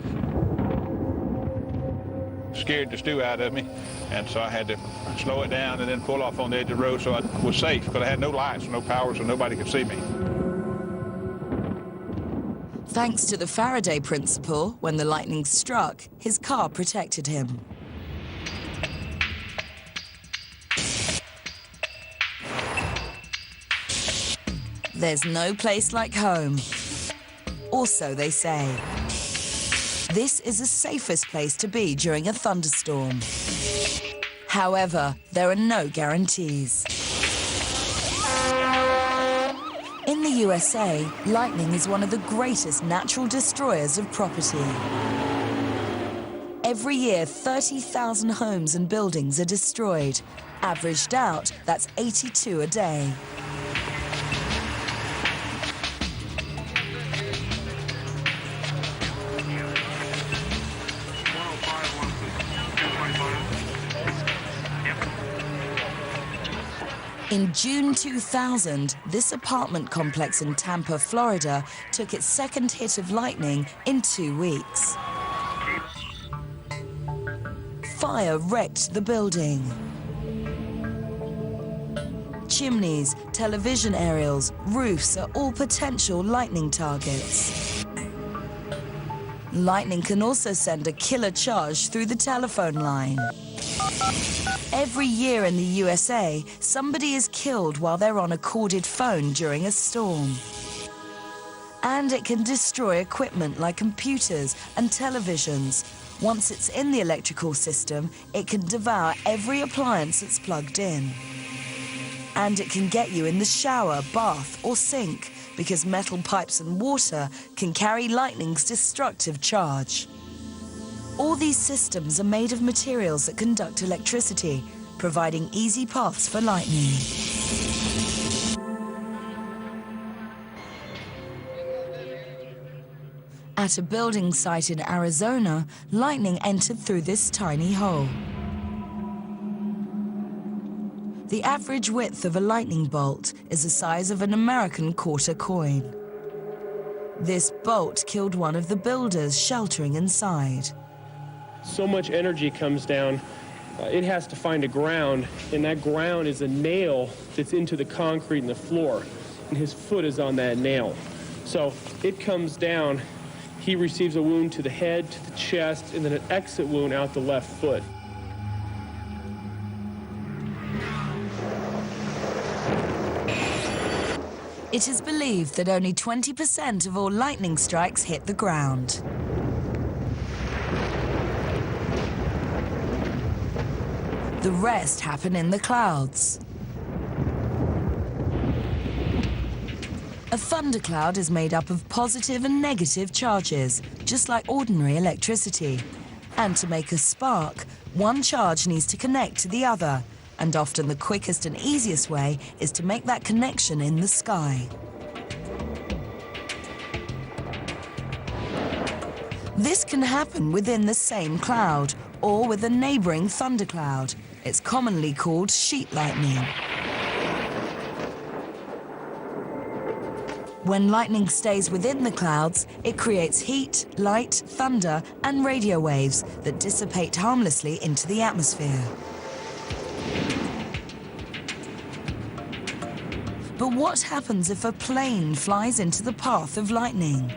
Scared the stew out of me, and so I had to slow it down and then pull off on the edge of the road so I was safe, because I had no lights, no power, so nobody could see me. Thanks to the Faraday principle, when the lightning struck, his car protected him. There's no place like home. Or so they say. This is the safest place to be during a thunderstorm. However, there are no guarantees. In the USA, lightning is one of the greatest natural destroyers of property. Every year, 30,000 homes and buildings are destroyed. Averaged out, that's 82 a day. In June 2000, this apartment complex in Tampa, Florida, took its 2nd hit of lightning in 2 weeks. Fire wrecked the building. Chimneys, television aerials, roofs are all potential lightning targets. Lightning can also send a killer charge through the telephone line. Every year in the USA, somebody is killed while they're on a corded phone during a storm. And it can destroy equipment like computers and televisions. Once it's in the electrical system, it can devour every appliance that's plugged in. And it can get you in the shower, bath, or sink, because metal pipes and water can carry lightning's destructive charge. All these systems are made of materials that conduct electricity, providing easy paths for lightning. At a building site in Arizona, lightning entered through this tiny hole. The average width of a lightning bolt is the size of an American quarter coin. This bolt killed one of the builders sheltering inside. So much energy comes down, it has to find a ground, and that ground is a nail that's into the concrete in the floor, and his foot is on that nail. So it comes down, he receives a wound to the head, to the chest, and then an exit wound out the left foot. It is believed that only 20% of all lightning strikes hit the ground. The rest happen in the clouds. A thundercloud is made up of positive and negative charges, just like ordinary electricity. And to make a spark, one charge needs to connect to the other, and often the quickest and easiest way is to make that connection in the sky. This can happen within the same cloud, or with a neighboring thundercloud. It's commonly called sheet lightning. When lightning stays within the clouds, it creates heat, light, thunder, and radio waves that dissipate harmlessly into the atmosphere. But what happens if a plane flies into the path of lightning?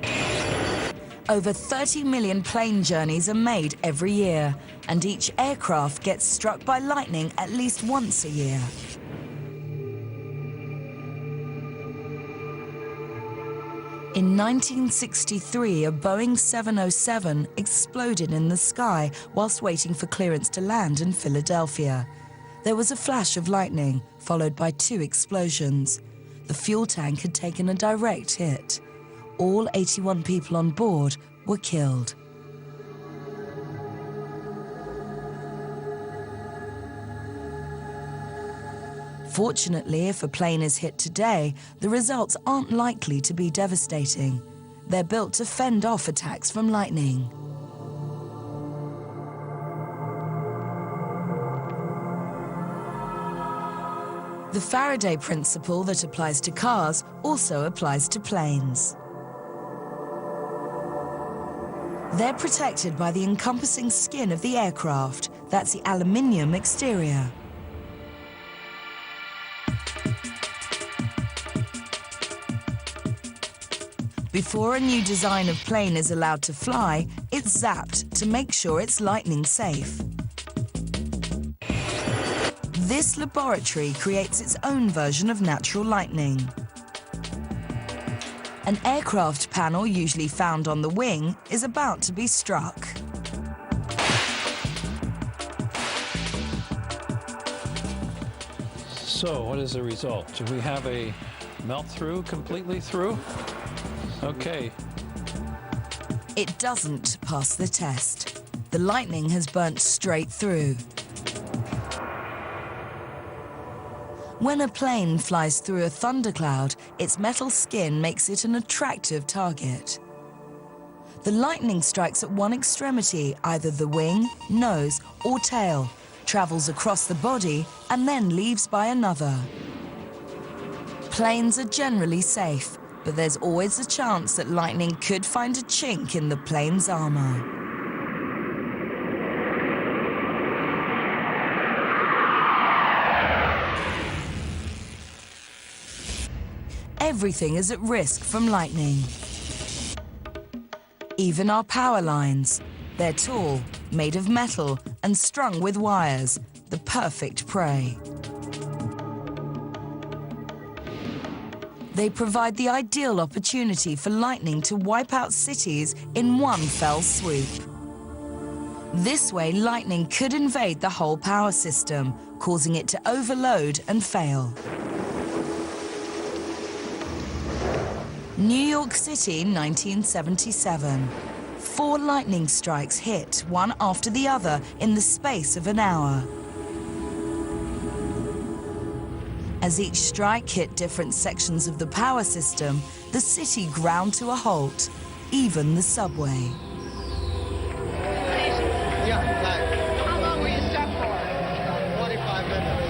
Over 30 million plane journeys are made every year, and each aircraft gets struck by lightning at least once a year. In 1963, a Boeing 707 exploded in the sky whilst waiting for clearance to land in Philadelphia. There was a flash of lightning, followed by 2 explosions. The fuel tank had taken a direct hit. All 81 people on board were killed. Fortunately, if a plane is hit today, the results aren't likely to be devastating. They're built to fend off attacks from lightning. The Faraday principle that applies to cars also applies to planes. They're protected by the encompassing skin of the aircraft. That's the aluminium exterior. Before a new design of plane is allowed to fly, it's zapped to make sure it's lightning safe. This laboratory creates its own version of natural lightning. An aircraft panel usually found on the wing is about to be struck. So, what is the result? Do we have a melt through, completely through? Okay. It doesn't pass the test. The lightning has burnt straight through. When a plane flies through a thundercloud, its metal skin makes it an attractive target. The lightning strikes at one extremity, either the wing, nose, or tail, travels across the body, and then leaves by another. Planes are generally safe, but there's always a chance that lightning could find a chink in the plane's armor. Everything is at risk from lightning. Even our power lines. They're tall, made of metal, and strung with wires, the perfect prey. They provide the ideal opportunity for lightning to wipe out cities in one fell swoop. This way, lightning could invade the whole power system, causing it to overload and fail. New York City, 1977. 4 lightning strikes hit, one after the other, in the space of an hour. As each strike hit different sections of the power system, the city ground to a halt, even the subway. How long were you stuck for? 45 minutes.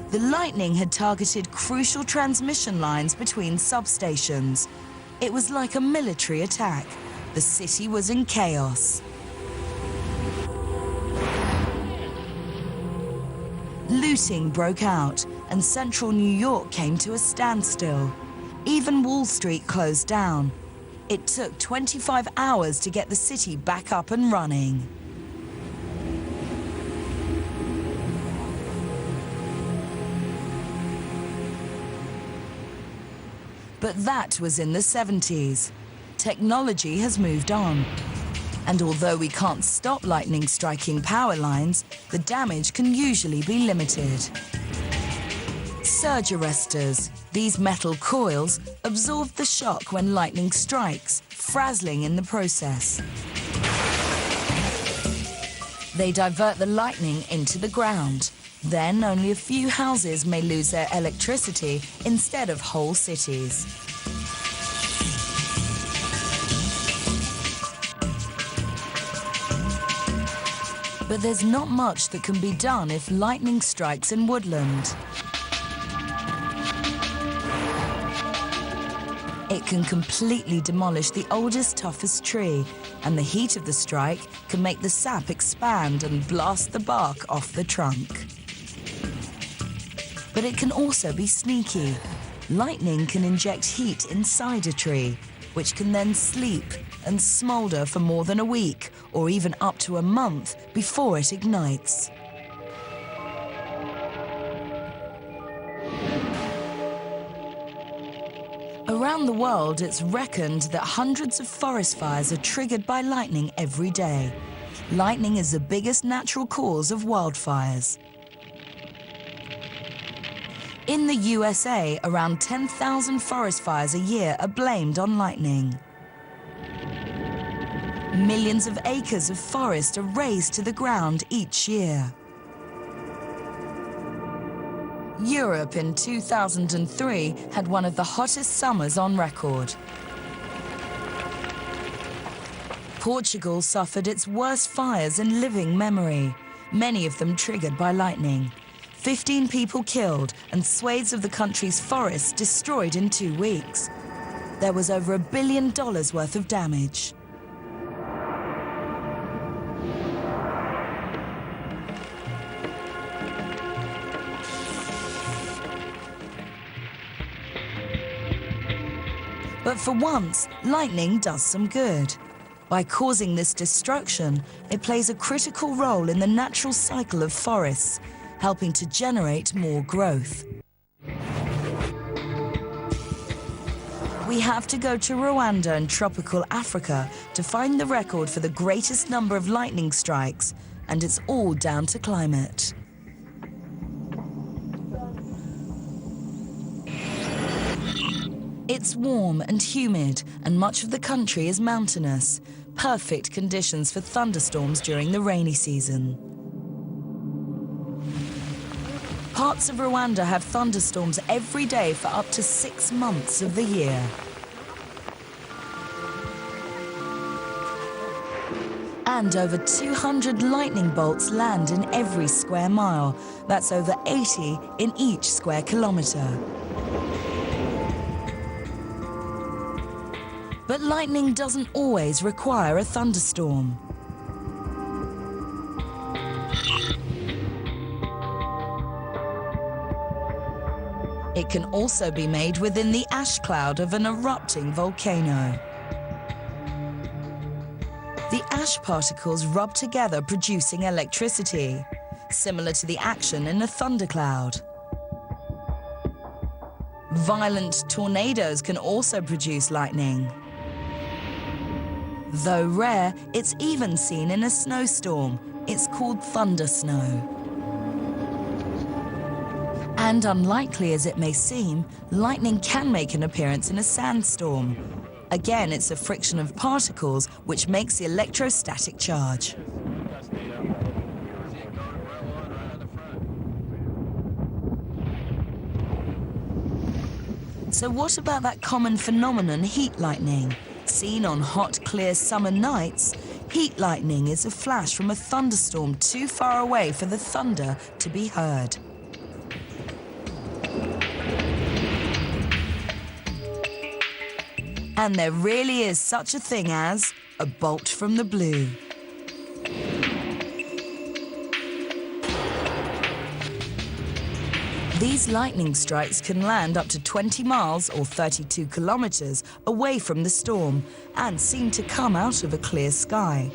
The lightning had targeted crucial transmission lines between substations. It was like a military attack. The city was in chaos. Looting broke out, and central New York came to a standstill. Even Wall Street closed down. It took 25 hours to get the city back up and running. But that was in the 70s. Technology has moved on. And although we can't stop lightning striking power lines, the damage can usually be limited. Surge arresters, these metal coils, absorb the shock when lightning strikes, frazzling in the process. They divert the lightning into the ground. Then only a few houses may lose their electricity instead of whole cities. But there's not much that can be done if lightning strikes in woodland. It can completely demolish the oldest, toughest tree, and the heat of the strike can make the sap expand and blast the bark off the trunk. But it can also be sneaky. Lightning can inject heat inside a tree. which can then sleep and smolder for more than a week or even up to a month before it ignites. Around the world, it's reckoned that hundreds of forest fires are triggered by lightning every day. Lightning is the biggest natural cause of wildfires. In the USA, around 10,000 forest fires a year are blamed on lightning. Millions of acres of forest are razed to the ground each year. Europe in 2003 had one of the hottest summers on record. Portugal suffered its worst fires in living memory, many of them triggered by lightning. 15 people killed and swathes of the country's forests destroyed in 2 weeks. There was over $1 billion worth of damage. But for once, lightning does some good. By causing this destruction, it plays a critical role in the natural cycle of forests, helping to generate more growth. We have to go to Rwanda in tropical Africa to find the record for the greatest number of lightning strikes, and it's all down to climate. It's warm and humid, and much of the country is mountainous. Perfect conditions for thunderstorms during the rainy season. Parts of Rwanda have thunderstorms every day for up to 6 months of the year. And over 200 lightning bolts land in every square mile. That's over 80 in each square kilometre. But lightning doesn't always require a thunderstorm. It can also be made within the ash cloud of an erupting volcano. The ash particles rub together, producing electricity, similar to the action in a thundercloud. Violent tornadoes can also produce lightning. Though rare, it's even seen in a snowstorm. It's called thunder snow. And unlikely as it may seem, lightning can make an appearance in a sandstorm. Again, it's a friction of particles which makes the electrostatic charge. So what about that common phenomenon, heat lightning? Seen on hot, clear summer nights, heat lightning is a flash from a thunderstorm too far away for the thunder to be heard. And there really is such a thing as a bolt from the blue. These lightning strikes can land up to 20 miles or 32 kilometers away from the storm and seem to come out of a clear sky.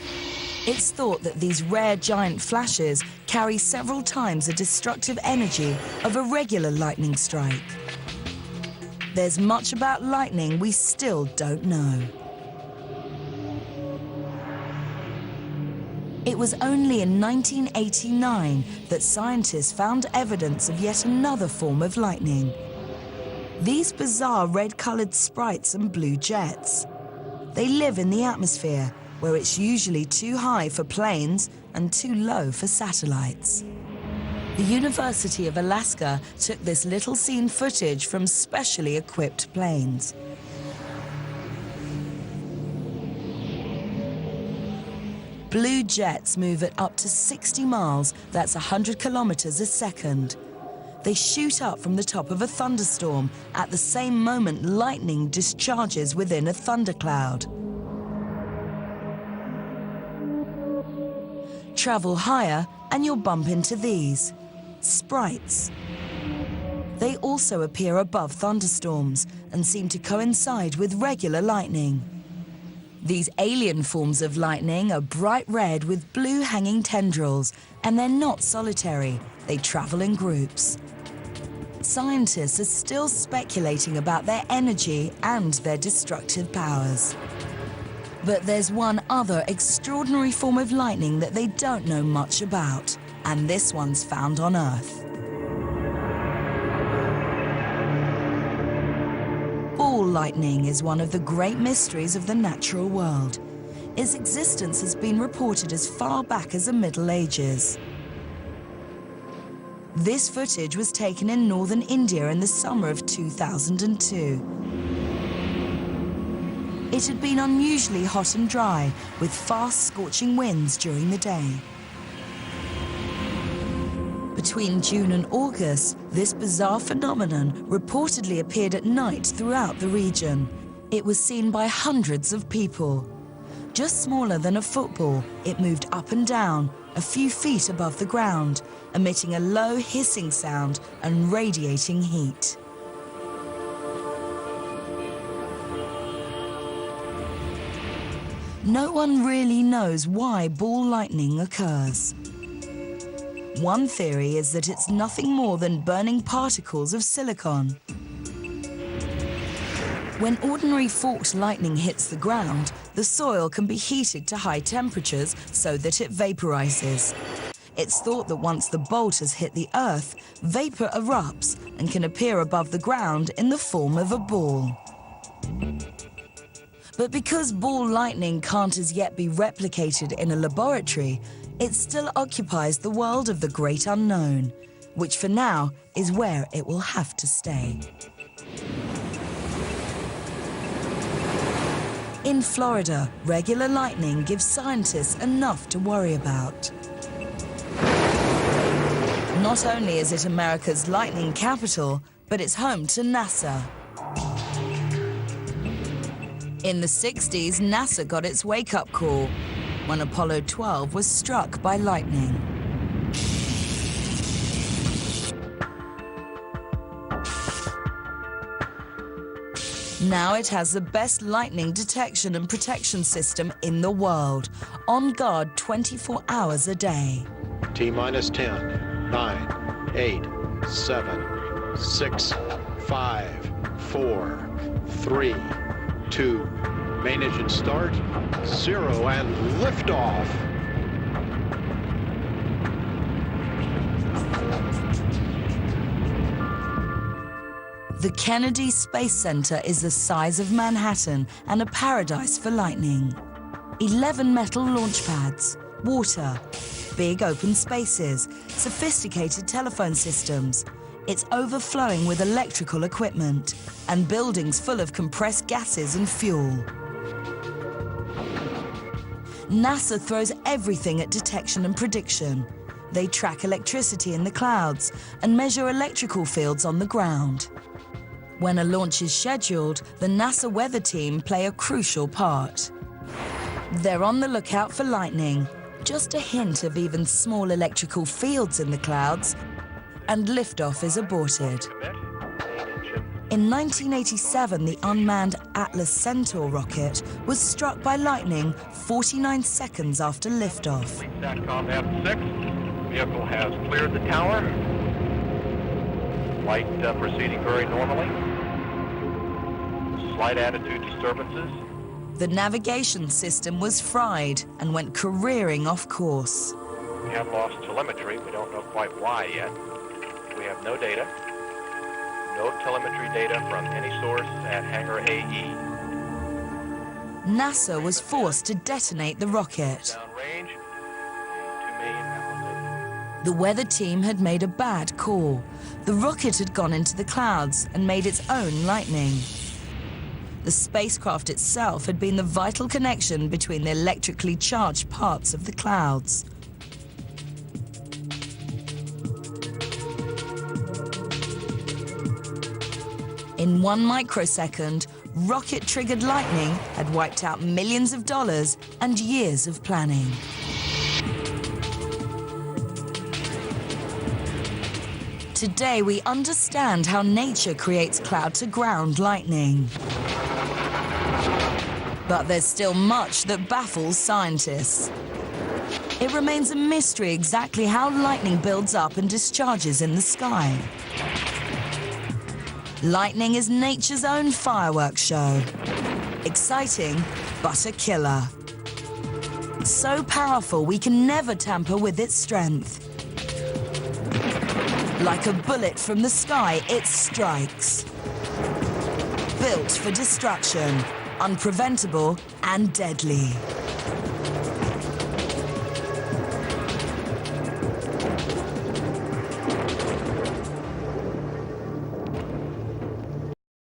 It's thought that these rare giant flashes carry several times the destructive energy of a regular lightning strike. There's much about lightning we still don't know. It was only in 1989 that scientists found evidence of yet another form of lightning. These bizarre red-colored sprites and blue jets. They live in the atmosphere, where it's usually too high for planes and too low for satellites. The University of Alaska took this little scene footage from specially equipped planes. Blue jets move at up to 60 miles, that's 100 kilometers a second. They shoot up from the top of a thunderstorm at the same moment lightning discharges within a thundercloud. Travel higher and you'll bump into these, sprites. They also appear above thunderstorms and seem to coincide with regular lightning. These alien forms of lightning are bright red with blue hanging tendrils, and they're not solitary. They travel in groups. Scientists are still speculating about their energy and their destructive powers. But there's one other extraordinary form of lightning that they don't know much about, and this one's found on Earth. Ball lightning is one of the great mysteries of the natural world. Its existence has been reported as far back as the Middle Ages. This footage was taken in northern India in the summer of 2002. It had been unusually hot and dry, with fast scorching winds during the day. Between June and August, this bizarre phenomenon reportedly appeared at night throughout the region. It was seen by hundreds of people. Just smaller than a football, it moved up and down, a few feet above the ground, emitting a low hissing sound and radiating heat. No one really knows why ball lightning occurs. One theory is that it's nothing more than burning particles of silicon. When ordinary forked lightning hits the ground, the soil can be heated to high temperatures so that it vaporizes. It's thought that once the bolt has hit the earth, vapor erupts and can appear above the ground in the form of a ball. But because ball lightning can't as yet be replicated in a laboratory, it still occupies the world of the great unknown, which for now is where it will have to stay. In Florida, regular lightning gives scientists enough to worry about. Not only is it America's lightning capital, but it's home to NASA. In the 60s, NASA got its wake-up call when Apollo 12 was struck by lightning. Now it has the best lightning detection and protection system in the world, on guard 24 hours a day. T-minus 10, 9, 8, 7, 6, 5, 4, 3, 2, main engine start, 0, and liftoff. The Kennedy Space Center is the size of Manhattan and a paradise for lightning. 11 metal launch pads, water, big open spaces, sophisticated telephone systems. It's overflowing with electrical equipment and buildings full of compressed gases and fuel. NASA throws everything at detection and prediction. They track electricity in the clouds and measure electrical fields on the ground. When a launch is scheduled, the NASA weather team play a crucial part. They're on the lookout for lightning, just a hint of even small electrical fields in the clouds, and liftoff is aborted. In 1987, the unmanned Atlas Centaur rocket was struck by lightning 49 seconds after liftoff. SATCOM F6, vehicle has cleared the tower. Flight proceeding very normally. Slight attitude disturbances. The navigation system was fried and went careering off course. We have lost telemetry. We don't know quite why yet. We have no data. No telemetry data from any source at hangar AE. NASA was forced to detonate the rocket. Downrange, 2 million, that was The weather team had made a bad call. The rocket had gone into the clouds and made its own lightning. The spacecraft itself had been the vital connection between the electrically charged parts of the clouds. In 1 microsecond, rocket-triggered lightning had wiped out millions of dollars and years of planning. Today we understand how nature creates cloud-to-ground lightning. But there's still much that baffles scientists. It remains a mystery exactly how lightning builds up and discharges in the sky. Lightning is nature's own fireworks show. Exciting, but a killer. So powerful we can never tamper with its strength. Like a bullet from the sky, it strikes. Built for destruction, unpreventable and deadly.